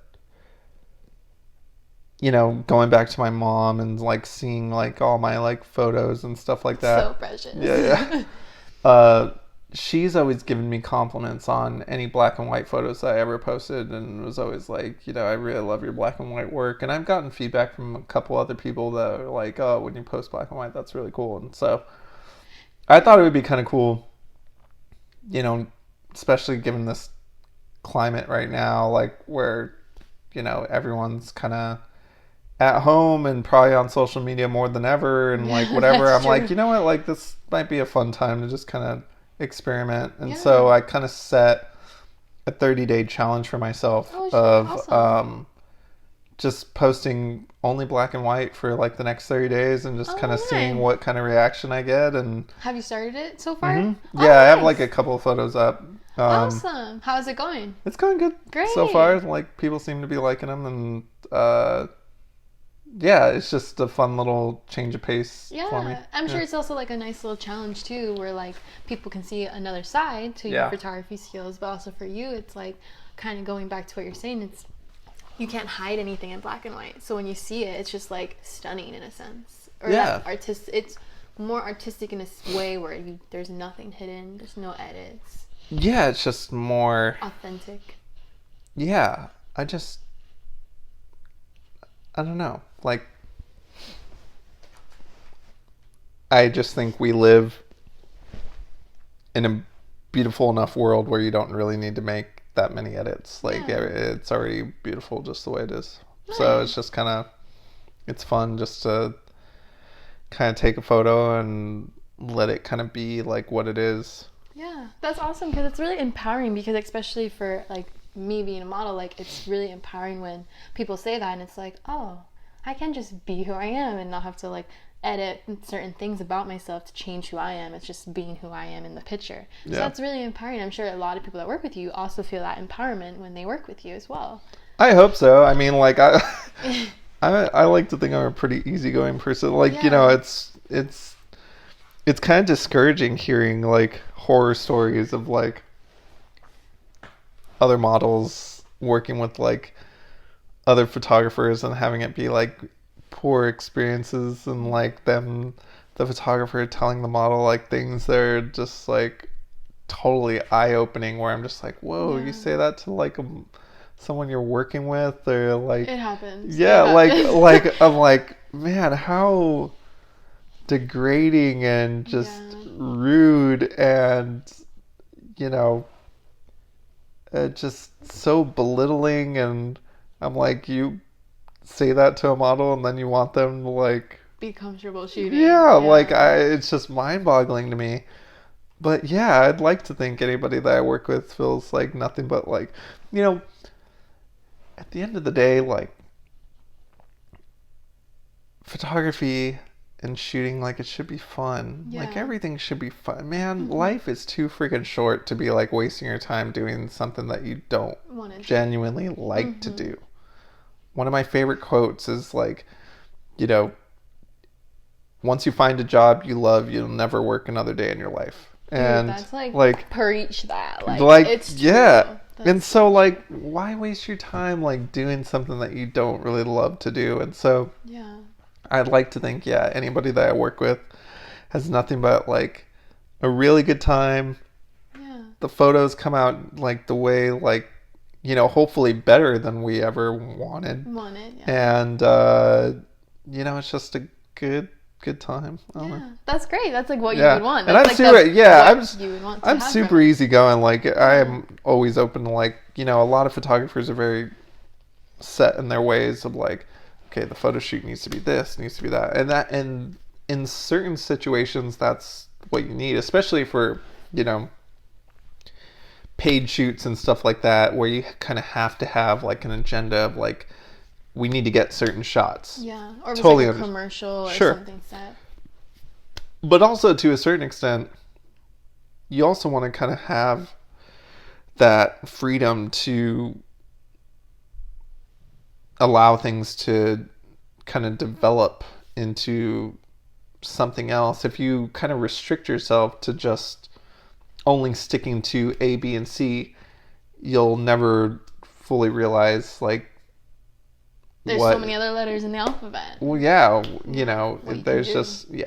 back to my mom and like seeing like all my like photos and stuff like that. So precious. Yeah. She's always given me compliments on any black and white photos that I ever posted, and was always like, I really love your black and white work. And I've gotten feedback from a couple other people that are like, oh, when you post black and white, that's really cool. And so I thought it would be kind of cool, especially given this climate right now, like where, everyone's kind of at home and probably on social media more than ever and like whatever. I'm true. Like, what, like this might be a fun time to just kind of experiment. And so I kind of set a 30-day challenge for myself awesome. Just posting only black and white for like the next 30 days and just kind of seeing what kind of reaction I get. And have you started it so far? Mm-hmm. Yeah, nice. I have like a couple of photos up. Awesome. How's it going? It's going good. Great. So far. Like people seem to be liking them, and it's just a fun little change of pace for me. I'm sure it's also like a nice little challenge too, where like people can see another side to your photography skills, but also for you, it's like kind of going back to what you're saying. You can't hide anything in black and white, so when you see it, it's just like stunning in a sense. Or it's more artistic in a way where there's nothing hidden, there's no edits. Yeah, it's just more authentic. Yeah, I don't know. Like, I just think we live in a beautiful enough world where you don't really need to make that many edits. Like, it's already beautiful just the way it is. Nice. So it's just it's fun just to kind of take a photo and let it kind of be like what it is. Yeah, that's awesome because it's really empowering, because especially for like me being a model, like it's really empowering when people say that, and it's like, oh, I can just be who I am and not have to like edit certain things about myself to change who I am. It's just being who I am in the picture. So that's really empowering. I'm sure a lot of people that work with you also feel that empowerment when they work with you as well. I hope so. I mean, like I like to think I'm a pretty easygoing person. Like, it's kind of discouraging hearing like horror stories of like other models working with like other photographers and having it be like poor experiences, and like the photographer telling the model like things that are just like totally eye-opening, where I'm just like, whoa, you say that to like someone you're working with, or like it happens. Like I'm like, man, how degrading and just rude, and just so belittling. And I'm like, you say that to a model and then you want them to like be comfortable shooting. Like it's just mind-boggling to me. But yeah, I'd like to think anybody that I work with feels like nothing but like, at the end of the day, like photography and shooting, like it should be fun. Like everything should be fun, man. Life is too freaking short to be like wasting your time doing something that you don't genuinely like to do. One of my favorite quotes is like, once you find a job you love, you'll never work another day in your life. And dude, that's like preach that. Like it's true. Yeah. And so like, why waste your time like doing something that you don't really love to do? And so I'd like to think, anybody that I work with has nothing but like a really good time. Yeah. The photos come out like the way like, hopefully better than we ever wanted. And, it's just a good good time. I don't know. That's great. That's like what you Yeah. would want. And That's I'm like super, yeah, what you would want to I'm have super from it. easygoing. Like, I am always open to, like, you know, a lot of photographers are very set in their ways of like, okay, the photo shoot needs to be this, needs to be that. And in certain situations, that's what you need, especially for, you know, paid shoots and stuff like that, where you kind of have to have like an agenda of like, we need to get certain shots. Yeah, or if Totally it's like a commercial or Sure. something set. But also, to a certain extent, you also want to kind of have that freedom to allow things to kind of develop into something else. If you kind of restrict yourself to just only sticking to A, B, and C, you'll never fully realize like There's so many other letters in the alphabet. Well, yeah, you know, What you there's can do. just So do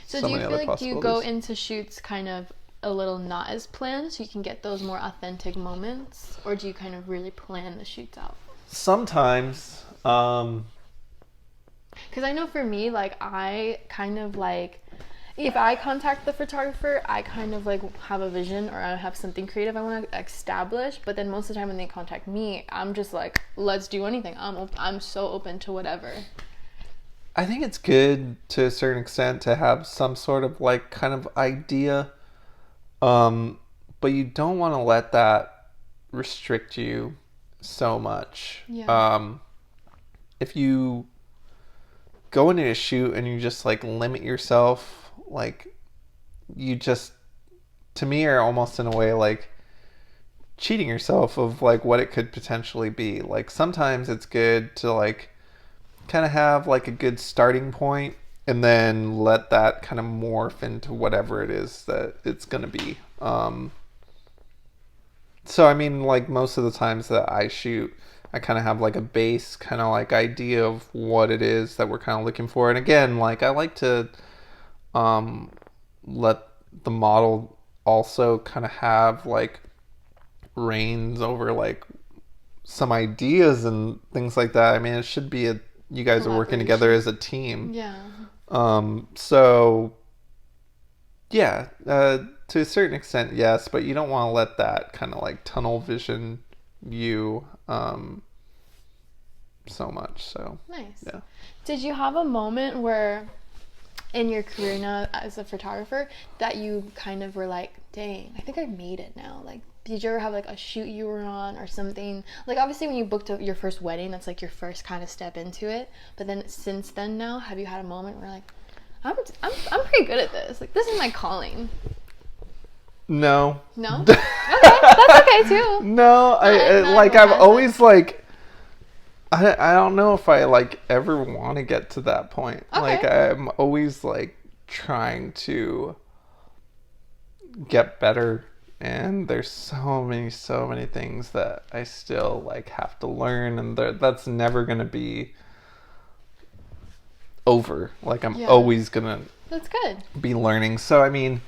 so you many feel other like do you go possibilities. into shoots kind of a little not as planned so you can get those more authentic moments, or do you kind of really plan the shoots out? Sometimes, Because I know for me, like, I kind of like, if I contact the photographer, I kind of like have a vision or I have something creative I want to establish. But then most of the time when they contact me, I'm just like, let's do anything. I'm so open to whatever. I think it's good to a certain extent to have some sort of like kind of idea, but you don't want to let that restrict you so much. Yeah. If you go into a shoot and you just like limit yourself, like you just, to me, are almost in a way like cheating yourself of like what it could potentially be. Like sometimes it's good to like kind of have like a good starting point and then let that kind of morph into whatever it is that it's going to be. So I mean, like most of the times that I shoot, I kind of have like a base kind of like idea of what it is that we're kind of looking for. And again, like I like to let the model also kind of have like reins over like some ideas and things like that. I mean, it should be you guys are working together as a team. Yeah. So yeah, to a certain extent, yes, but you don't want to let that kind of like tunnel vision you so much. So Nice. yeah. Did you have a moment where in your career now as a photographer that you kind of were like, dang, I think I made it now? Like, did you ever have like a shoot you were on or something? Like, obviously when you booked your first wedding, that's like your first kind of step into it. But then since then now, have you had a moment where like, I'm pretty good at this. Like, this is my calling. No. No? Okay, that's okay too. No, Not like everyone I've has always like I don't know if I like ever want to get to that point. Okay. Like I'm always like trying to get better, and there's so many things that I still like have to learn, and that's never gonna be over. Like I'm Yeah. always gonna That's good. be learning. So I mean,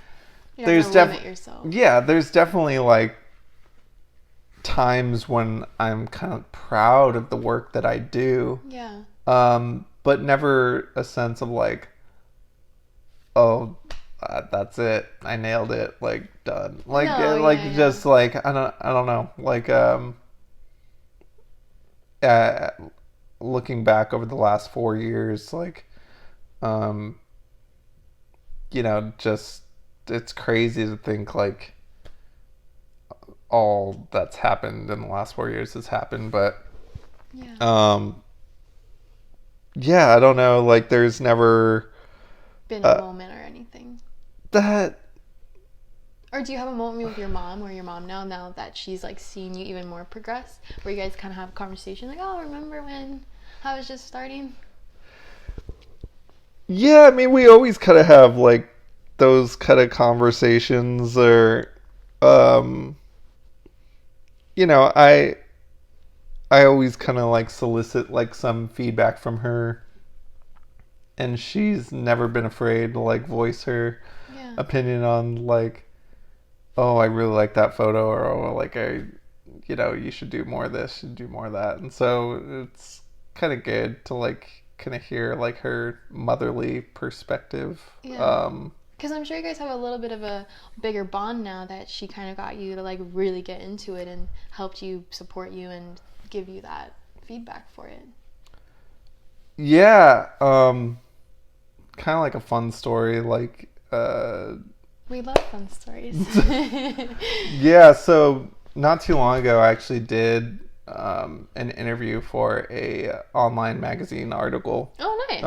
You don't there's have to limit yourself. yeah, there's definitely like times when I'm kind of proud of the work that I do. Yeah. But never a sense of like, oh, that's it, I nailed it, like done. Like No, like yeah. just like I don't know, like uh, looking back over the last 4 years, like you know, just it's crazy to think like all that's happened in the last 4 years has happened, but Yeah. yeah, I don't know, like there's never Been a moment or anything. that Or do you have a moment with your mom or your mom now that she's like seeing you even more progress, where you guys kind of have a conversation like, oh, remember when I was just starting? yeah, I mean, we always kind of have like those kind of conversations, or you know, I always kind of like solicit like some feedback from her, and she's never been afraid to like voice her Yeah. opinion on like, oh, I really like that photo, or oh, like you know, you should do more of this, you should do more of that. And so it's kind of good to like kind of hear like her motherly perspective. Yeah. Because I'm sure you guys have a little bit of a bigger bond now that she kind of got you to like really get into it and helped you, support you, and give you that feedback for it. Yeah, kind of like a fun story, like We love fun stories. yeah. So not too long ago, I actually did an interview for a online magazine article. Oh, nice.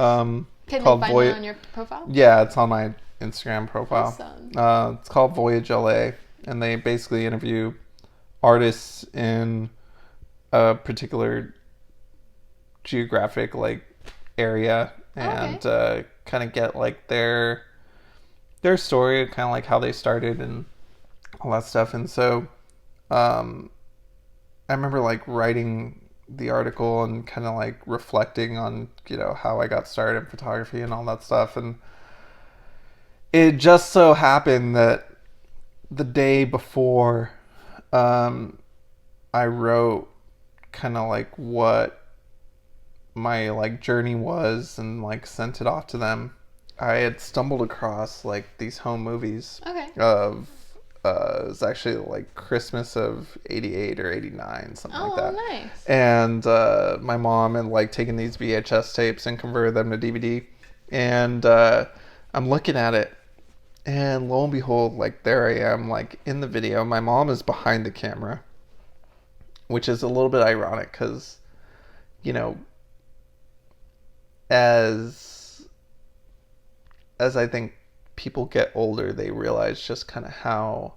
Can they find it on your profile? Yeah, it's on my Instagram profile. Awesome. It's called Voyage LA, and they basically interview artists in a particular geographic like area and kind of get like their story, kind of like how they started and all that stuff. And so I remember like writing the article and kind of like reflecting on, you know, how I got started in photography and all that stuff. And it just so happened that the day before I wrote kind of like what my like journey was and like sent it off to them, I had stumbled across like these home movies of it was actually like Christmas of 88 or 89, something like that. Oh, nice. And my mom had like taken these VHS tapes and converted them to DVD. And I'm looking at it, and lo and behold, like there I am, like in the video. My mom is behind the camera, which is a little bit ironic because, you know, as I think people get older, they realize just kind of how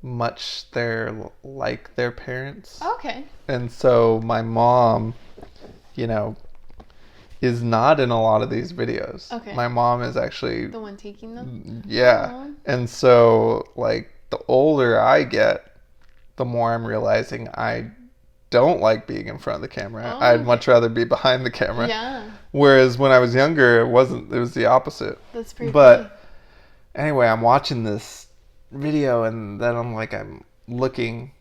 much they're like their parents. Okay. And so my mom, you know, is not in a lot of these videos. Okay. My mom is actually the one taking them? Yeah. Aww. And so like the older I get, the more I'm realizing I don't like being in front of the camera. I'd much rather be behind the camera. Yeah. Whereas when I was younger, it was the opposite. That's pretty But anyway, I'm watching this video and then I'm looking,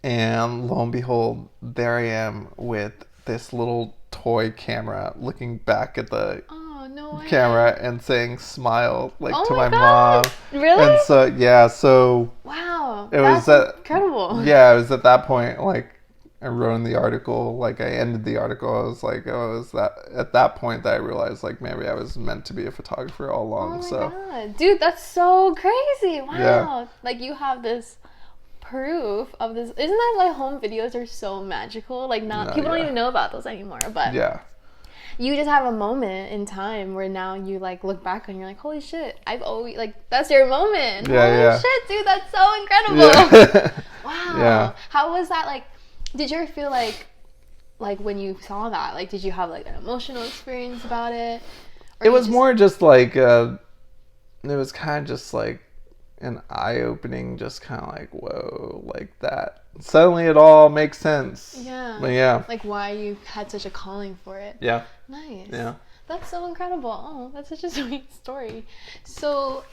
and lo and behold, there I am with this little toy camera looking back at the camera and saying smile like to my mom. Really? And so yeah, so wow, that's incredible. Yeah, it was at that point like I wrote in the article, like I ended the article, I was like, oh, is that at that point that I realized like maybe I was meant to be a photographer all along. Oh my god, dude, that's so crazy. Wow. Yeah. Like you have this proof of this. Isn't that like home videos are so magical? Like people don't even know about those anymore, but yeah, you just have a moment in time where now you like look back and you're like, holy shit, I've always like that's your moment. Holy shit, dude, that's so incredible. Yeah. Wow. Yeah. How was that like? Did you ever feel like when you saw that, like did you have like an emotional experience about it? Or it was more just like it was kind of just like an eye-opening, just kind of like, whoa, like that. Suddenly it all makes sense. Yeah. But yeah. Like why you had such a calling for it. Yeah. Nice. Yeah. That's so incredible. Oh, that's such a sweet story. So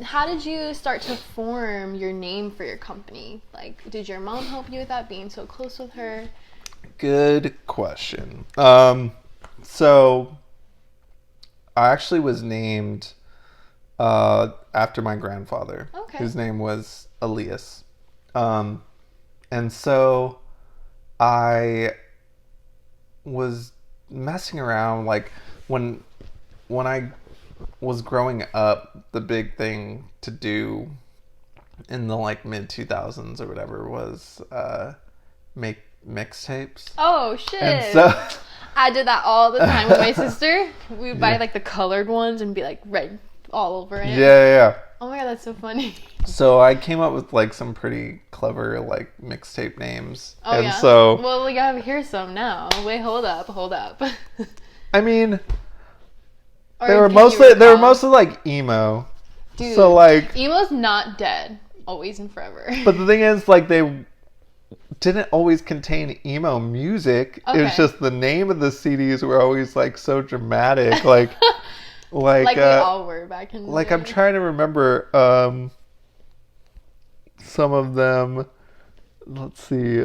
how did you start to form your name for your company? Like, did your mom help you with that, being so close with her? Good question. So I actually was named after my grandfather, whose name was Elias. And so I was messing around, like when I was growing up, the big thing to do in the like mid 2000s or whatever was make mixtapes. Oh shit. And so I did that all the time with my sister. We would buy like the colored ones and be like red all over it. Yeah. Oh my god, that's so funny. So I came up with like some pretty clever like mixtape names. Oh and yeah. So well, we gotta hear some now. Wait, hold up. I mean, they were mostly like emo. Dude, so like emo's not dead, always and forever. But the thing is, like they didn't always contain emo music. It was just the name of the CDs were always like so dramatic, like we all were back in the day. I'm trying to remember some of them. Let's see.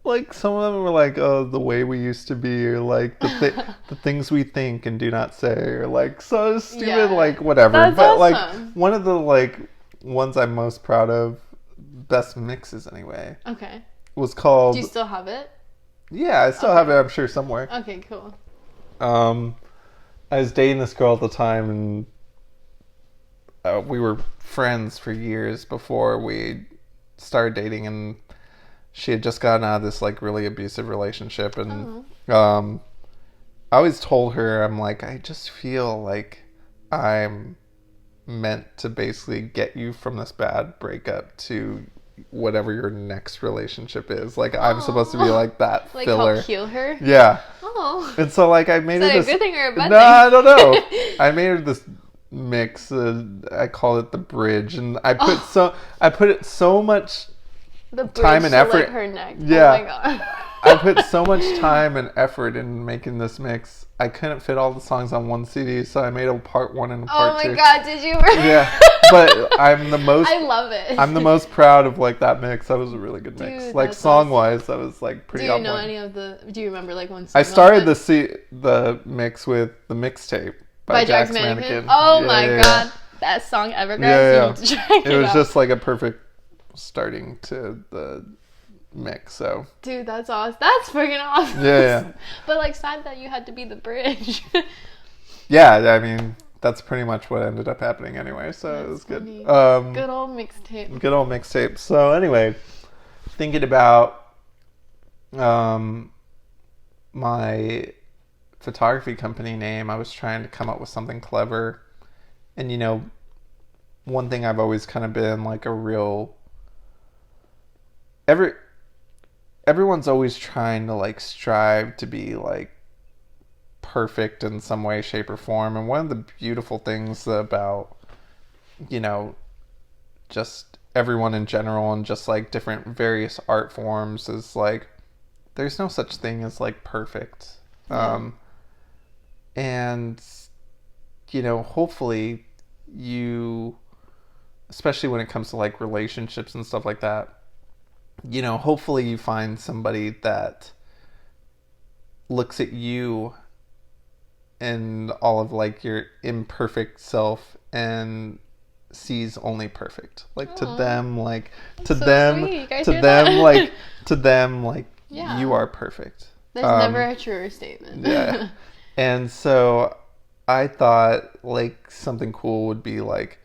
like some of them were like, oh, the way we used to be, or like the things we think and do not say, or like so stupid, Yeah. like whatever. That's But awesome. like one of the like ones I'm most proud of, best mixes anyway, Okay. was called. Do you still have it? Yeah, I still have it. I'm sure somewhere. Okay, cool. I was dating this girl at the time, and we were friends for years before we started dating, and she had just gotten out of this like really abusive relationship, and I always told her, I'm like, I just feel like I'm meant to basically get you from this bad breakup to whatever your next relationship is. Like, I'm supposed to be like that Like filler. help heal her? Yeah. Oh. And so like I made Is her that this. a good thing or a bad No, thing? I don't know. I made her this mix. I called it the bridge, and I put it so much The bridge time and to, effort. like, her neck. Yeah. Oh my god. I put so much time and effort in making this mix. I couldn't fit all the songs on one CD, so I made a part 1 and a Oh part my 2. god, did you? Yeah, but I'm the most. I love it. I'm the most proud of like that mix. That was a really good mix. Dude, Like that's song wise, that was like pretty. Do you on know point. any of the? Do you remember like one song? I started the mix with the mixtape by Jack's Mannequin. Oh Yeah, my yeah, god, best song ever, guys. Yeah. You need to check It was out. just like a perfect starting to the mix. So Dude, that's awesome. That's freaking awesome. yeah. But like, sad that you had to be the bridge. Yeah, I mean that's pretty much what ended up happening anyway. So it was good. funny. Good Good old mixtape. old mixtape. So anyway, thinking about my photography company name, I was trying to come up with something clever. And you know, one thing I've always kind of been like a real everyone's always trying to like strive to be like perfect in some way, shape, or form. And one of the beautiful things about, you know, just everyone in general and just like different various art forms is like there's no such thing as like perfect. Yeah. And you know, hopefully you, especially when it comes to like relationships and stuff like that, you know, hopefully you find somebody that looks at you and all of like your imperfect self and sees only perfect. Like to Aw. them, like That's to so them, sweet. You guys to hear them, that? like to them, like Yeah. you are perfect. There's never a truer statement. Yeah. And so I thought like something cool would be like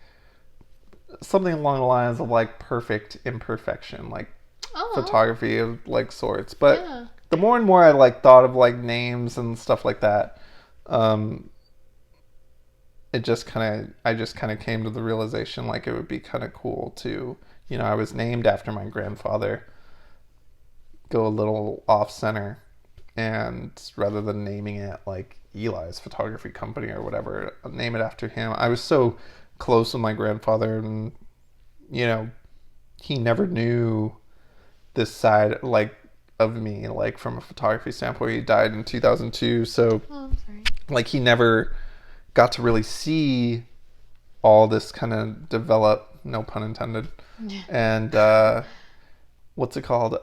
something along the lines of like perfect imperfection, like Oh. photography of like sorts. But Yeah. the more and more I like thought of like names and stuff like that, I just kind of came to the realization like it would be kind of cool to, you know, I was named after my grandfather, go a little off center, and rather than naming it like Eli's Photography Company or whatever, name it after him. I was so close with my grandfather, and you know, he never knew this side like of me, like from a photography standpoint. He died in 2002, so Oh, I'm sorry. like he never got to really see all this kind of develop, no pun intended. Yeah. And what's it called?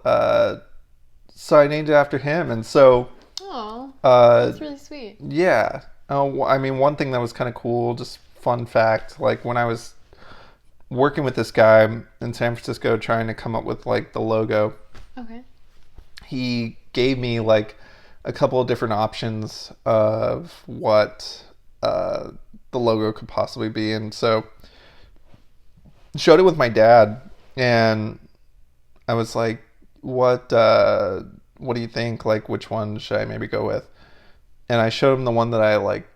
So I named it after him, and so Oh, uh, that's really sweet. yeah. I mean, one thing that was kind of cool, just fun fact, like when I was working with this guy in San Francisco trying to come up with like the logo, Okay. he gave me like a couple of different options of what the logo could possibly be. And so showed it with my dad, and I was like, what do you think? Like, which one should I maybe go with? And I showed him the one that I like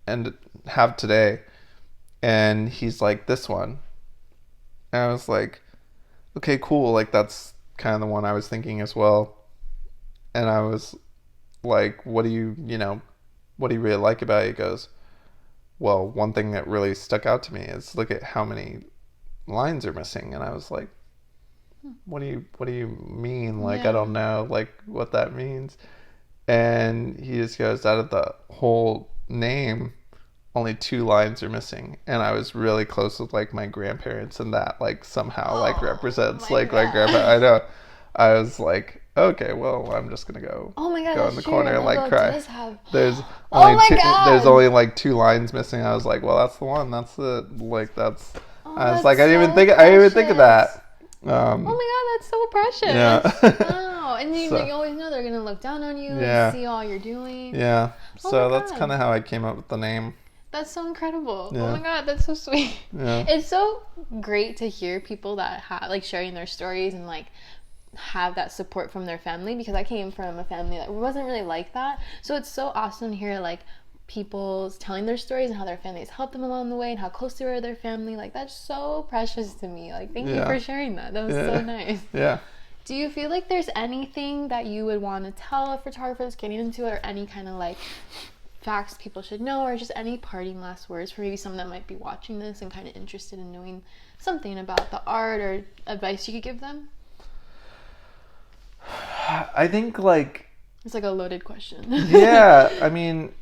and have today, and he's like, this one. And I was like, okay, cool. Like, that's kind of the one I was thinking as well. And I was like, what do you really like about it? He goes, well, one thing that really stuck out to me is look at how many lines are missing. And I was like, what do you mean? Like, Yeah. I don't know like what that means. And he just goes, out of the whole name, only 2 lines are missing. And I was really close with like my grandparents, and that like somehow like Oh, represents my like my God. grandpa. I know. I was like, okay, well, I'm just gonna go Oh my god, go that's in the true. corner and like Ronaldo cry. does have. There's Oh only my two. There's god. only like 2 lines missing. I was like, well, that's the one. That's the like that's. Oh, I was that's like, I didn't even so think. I didn't even think of precious. that. Oh my god, that's so precious. Yeah. Wow. And you, So- you always know they're gonna look down on you Yeah. and see all you're doing. Yeah. Oh So my that's God. kind of how I came up with the name. That's so incredible. Yeah. Oh my god, that's so sweet. Yeah. It's so great to hear people that have like sharing their stories and like have that support from their family, because I came from a family that wasn't really like that. So it's so awesome to hear like people telling their stories and how their families helped them along the way and how close they were to their family. Like that's so precious to me. Like thank you Yeah. for sharing that. That was so nice. Yeah. Do you feel like there's anything that you would want to tell a photographer that's getting into it, or any kind of like facts people should know, or just any parting last words for maybe someone that might be watching this and kind of interested in knowing something about the art, or advice you could give them? I think like It's like a loaded question. yeah, I mean,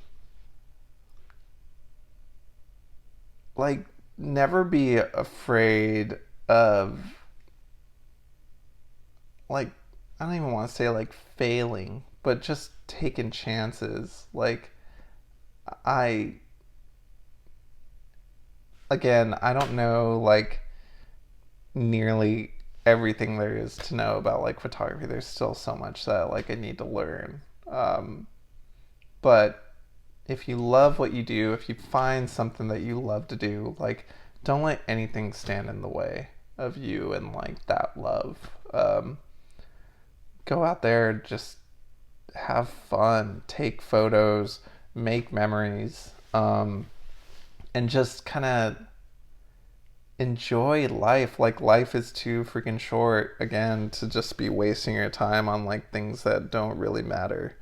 like, never be afraid of, like, I don't even want to say, like, failing, but just taking chances. Like, again, I don't know, like, nearly everything there is to know about, like, photography. There's still so much that, like, I need to learn. But if you love what you do, if you find something that you love to do, like, don't let anything stand in the way of you and like that love. Go out there, just have fun, take photos, make memories, and just kind of enjoy life. Like, life is too freaking short, again, to just be wasting your time on like things that don't really matter.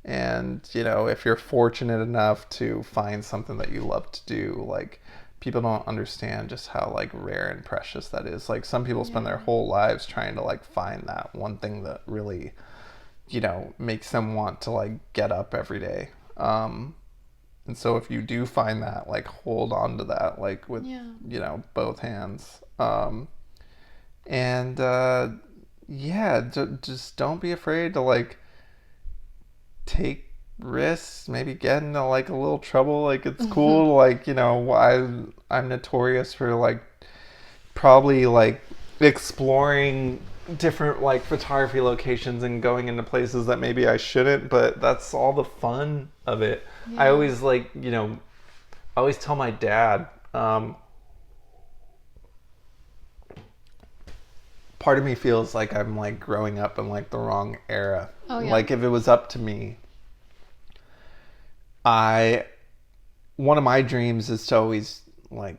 And if you're fortunate enough to find something that you love to do, like, people don't understand just how like rare and precious that is. Like, some people spend their whole lives trying to like find that one thing that really makes them want to like get up every day. And so if you do find that, like, hold on to that, like, with both hands. And just don't be afraid to like take risks, maybe get into like a little trouble. Like, it's cool to like, I'm notorious for like probably like exploring different like photography locations and going into places that maybe I shouldn't, but that's all the fun of it. I always like, I always tell my dad, part of me feels like I'm like growing up in like the wrong era. Oh, yeah. Like, if it was up to me, one of my dreams is to always like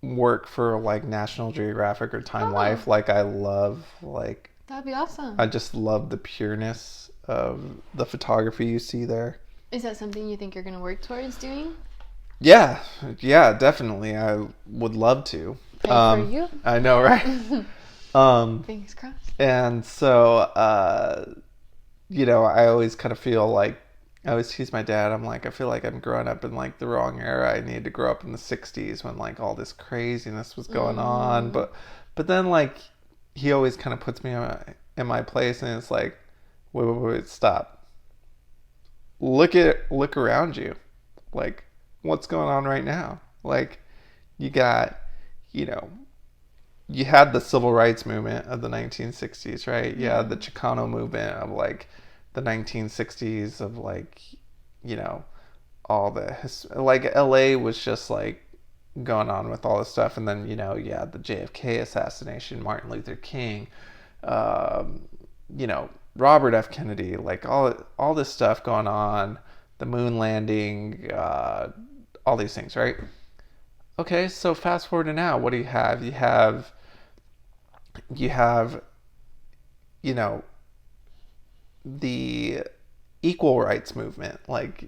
work for like National Geographic or Time Life. Like, I love like, That'd be awesome. I just love the pureness of the photography you see there. Is that something you think you're going to work towards doing? Yeah, definitely. I would love to. Pray for you. I know, right? Fingers crossed. And so, I always kind of feel like, I always tease my dad. I'm like, I feel like I'm growing up in like the wrong era. I needed to grow up in the 60s when like all this craziness was going on. But then like, he always kind of puts me in my place, and it's like, wait, stop. Look around you. Like, what's going on right now? Like, you got, you had the civil rights movement of the 1960s, right? You had the Chicano movement of like the 1960s, of like, all the like LA was just like going on with all this stuff. And then, you had the JFK assassination, Martin Luther King, Robert F. Kennedy, like all this stuff going on, the moon landing, all these things, right? Okay, so fast forward to now. What do you have? You have the equal rights movement, like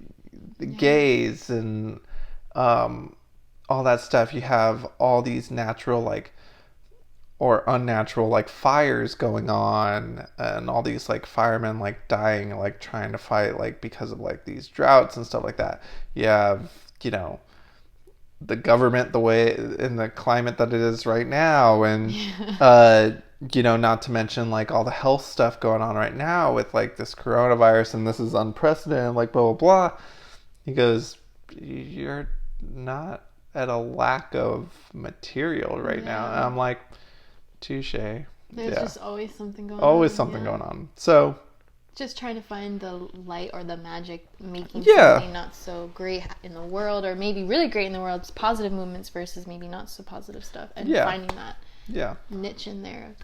the gays and all that stuff. You have all these natural like or unnatural like fires going on, and all these like firemen like dying, like trying to fight like because of like these droughts and stuff like that. You have the government the way in the climate that it is right now, and not to mention like all the health stuff going on right now with like this coronavirus, and this is unprecedented, like blah, blah, blah. He goes, you're not at a lack of material right now. And I'm like, touche. There's just always something going on. Always something going on. So just trying to find the light or the magic, making Yeah. something not so great in the world, or maybe really great in the world, positive movements versus maybe not so positive stuff, and finding that niche in there.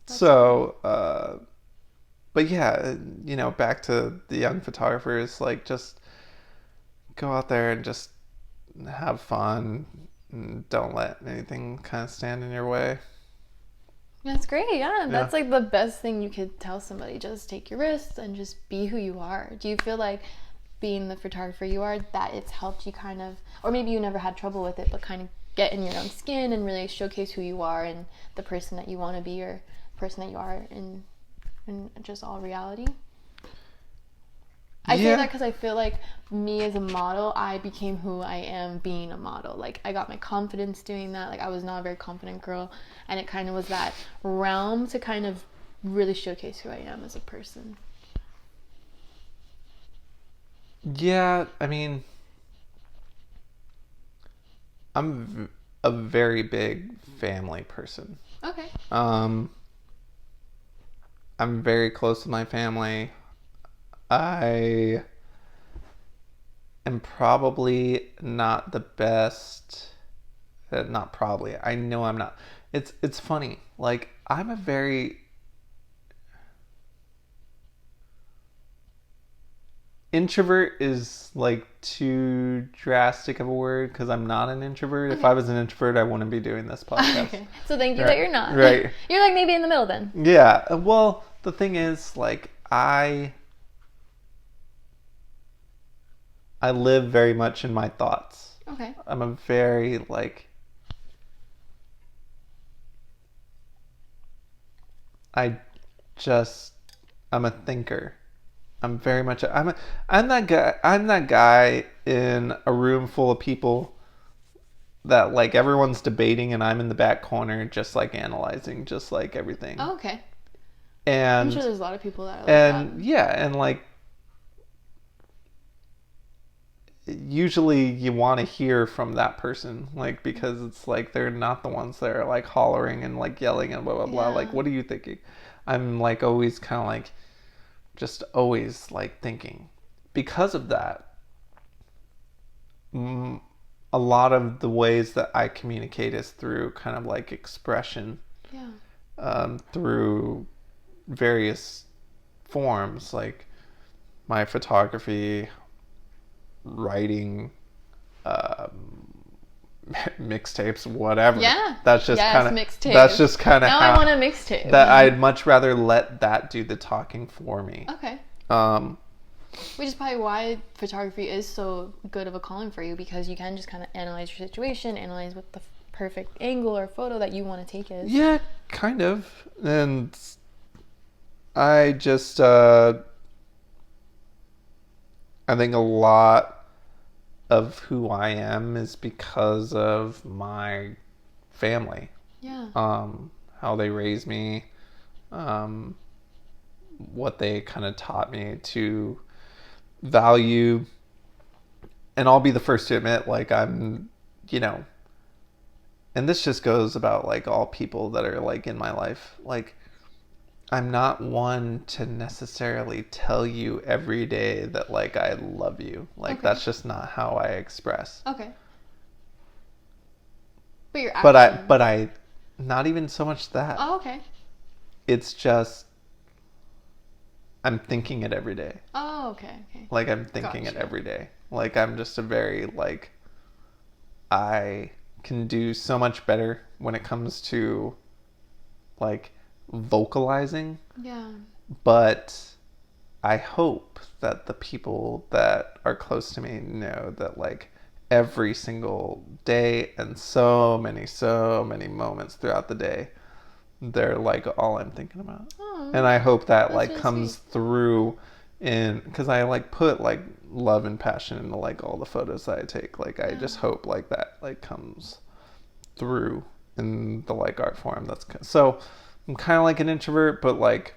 So, but yeah, back to the young photographers, like just go out there and just have fun and don't let anything kind of stand in your way. That's great. Yeah, that's like the best thing you could tell somebody. Just take your risks and just be who you are. Do you feel like being the photographer you are, that it's helped you kind of, or maybe you never had trouble with it, but kind of get in your own skin and really showcase who you are and the person that you want to be, or person that you are in just all reality? I say that because I feel like me as a model, I became who I am being a model. Like, I got my confidence doing that. Like, I was not a very confident girl, and it kind of was that realm to kind of really showcase who I am as a person. Yeah, I mean, I'm a very big family person. Okay. I'm very close to my family. I am probably not the best. Not probably. I know I'm not. It's funny. Like, I'm a very introvert is like too drastic of a word, because I'm not an introvert. If I was an introvert, I wouldn't be doing this podcast. Okay. So thank you that you're not. Right. You're like maybe in the middle then. Yeah. Well, the thing is, like, I live very much in my thoughts. Okay. I'm a very, like, I'm a thinker. I'm very much, I'm that guy in a room full of people that, like, everyone's debating and I'm in the back corner just, like, analyzing just, like, everything. Oh, okay. And I'm sure there's a lot of people that are like that. Yeah, and like, usually you want to hear from that person, like, because it's like they're not the ones that are like hollering and like yelling and blah blah blah. Like, what are you thinking? I'm like always kind of like just always like thinking. Because of that, a lot of the ways that I communicate is through kind of like expression. Through various forms, like my photography, writing, mixtapes, whatever. Yeah. That's just kind of mixtapes. That's just kind of now how I want a mixtape. That I'd much rather let that do the talking for me. Okay. Which is probably why photography is so good of a calling for you, because you can just kind of analyze your situation, analyze what the perfect angle or photo that you want to take is. Yeah, kind of. And I just I think a lot of who I am is because of my family. Yeah. How they raised me, what they kind of taught me to value. And I'll be the first to admit, like, I'm, and this just goes about like all people that are like in my life, like, I'm not one to necessarily tell you every day that, like, I love you. Like, that's just not how I express. Okay. But your action. But I, not even so much that. Oh, okay. It's just, I'm thinking it every day. Oh, okay. Like, I'm thinking it every day. Like, I'm just a very, like, I can do so much better when it comes to, like, vocalizing. Yeah. But I hope that the people that are close to me know that, like, every single day and so many moments throughout the day, they're like all I'm thinking about. Oh, and I hope that like really comes sweet. through because I like put like love and passion into like all the photos that I take. Like, I just hope like that like comes through in the like art form. So I'm kind of like an introvert, but like,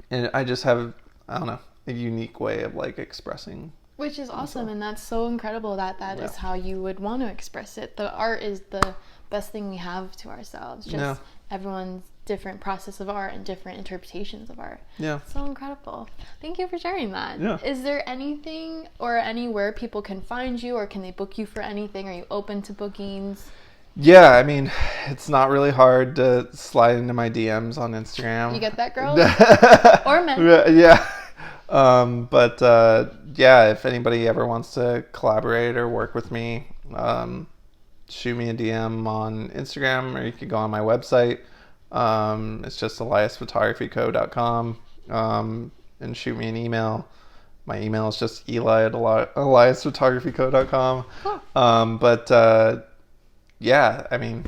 and I just have, I don't know, a unique way of like expressing. Which is awesome, and that's so incredible that is how you would want to express it. The art is the best thing we have to ourselves. Just everyone's different process of art and different interpretations of art. Yeah. So incredible. Thank you for sharing that. Yeah. Is there anything or anywhere people can find you, or can they book you for anything? Are you open to bookings? Yeah, I mean, it's not really hard to slide into my DMs on Instagram. You get that, girls? Or men. Yeah. But yeah, if anybody ever wants to collaborate or work with me, shoot me a DM on Instagram, or you could go on my website. It's just eliasphotographyco.com, and shoot me an email. My email is just eli@eliasphotographyco.com. Cool. But yeah, I mean,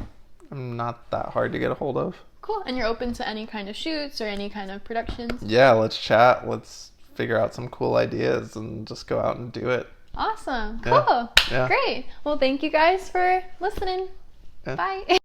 I'm not that hard to get a hold of. Cool. And you're open to any kind of shoots or any kind of productions? Yeah, let's chat. Let's figure out some cool ideas and just go out and do it. Awesome. Cool. Yeah. Great. Well, thank you guys for listening. Yeah. Bye.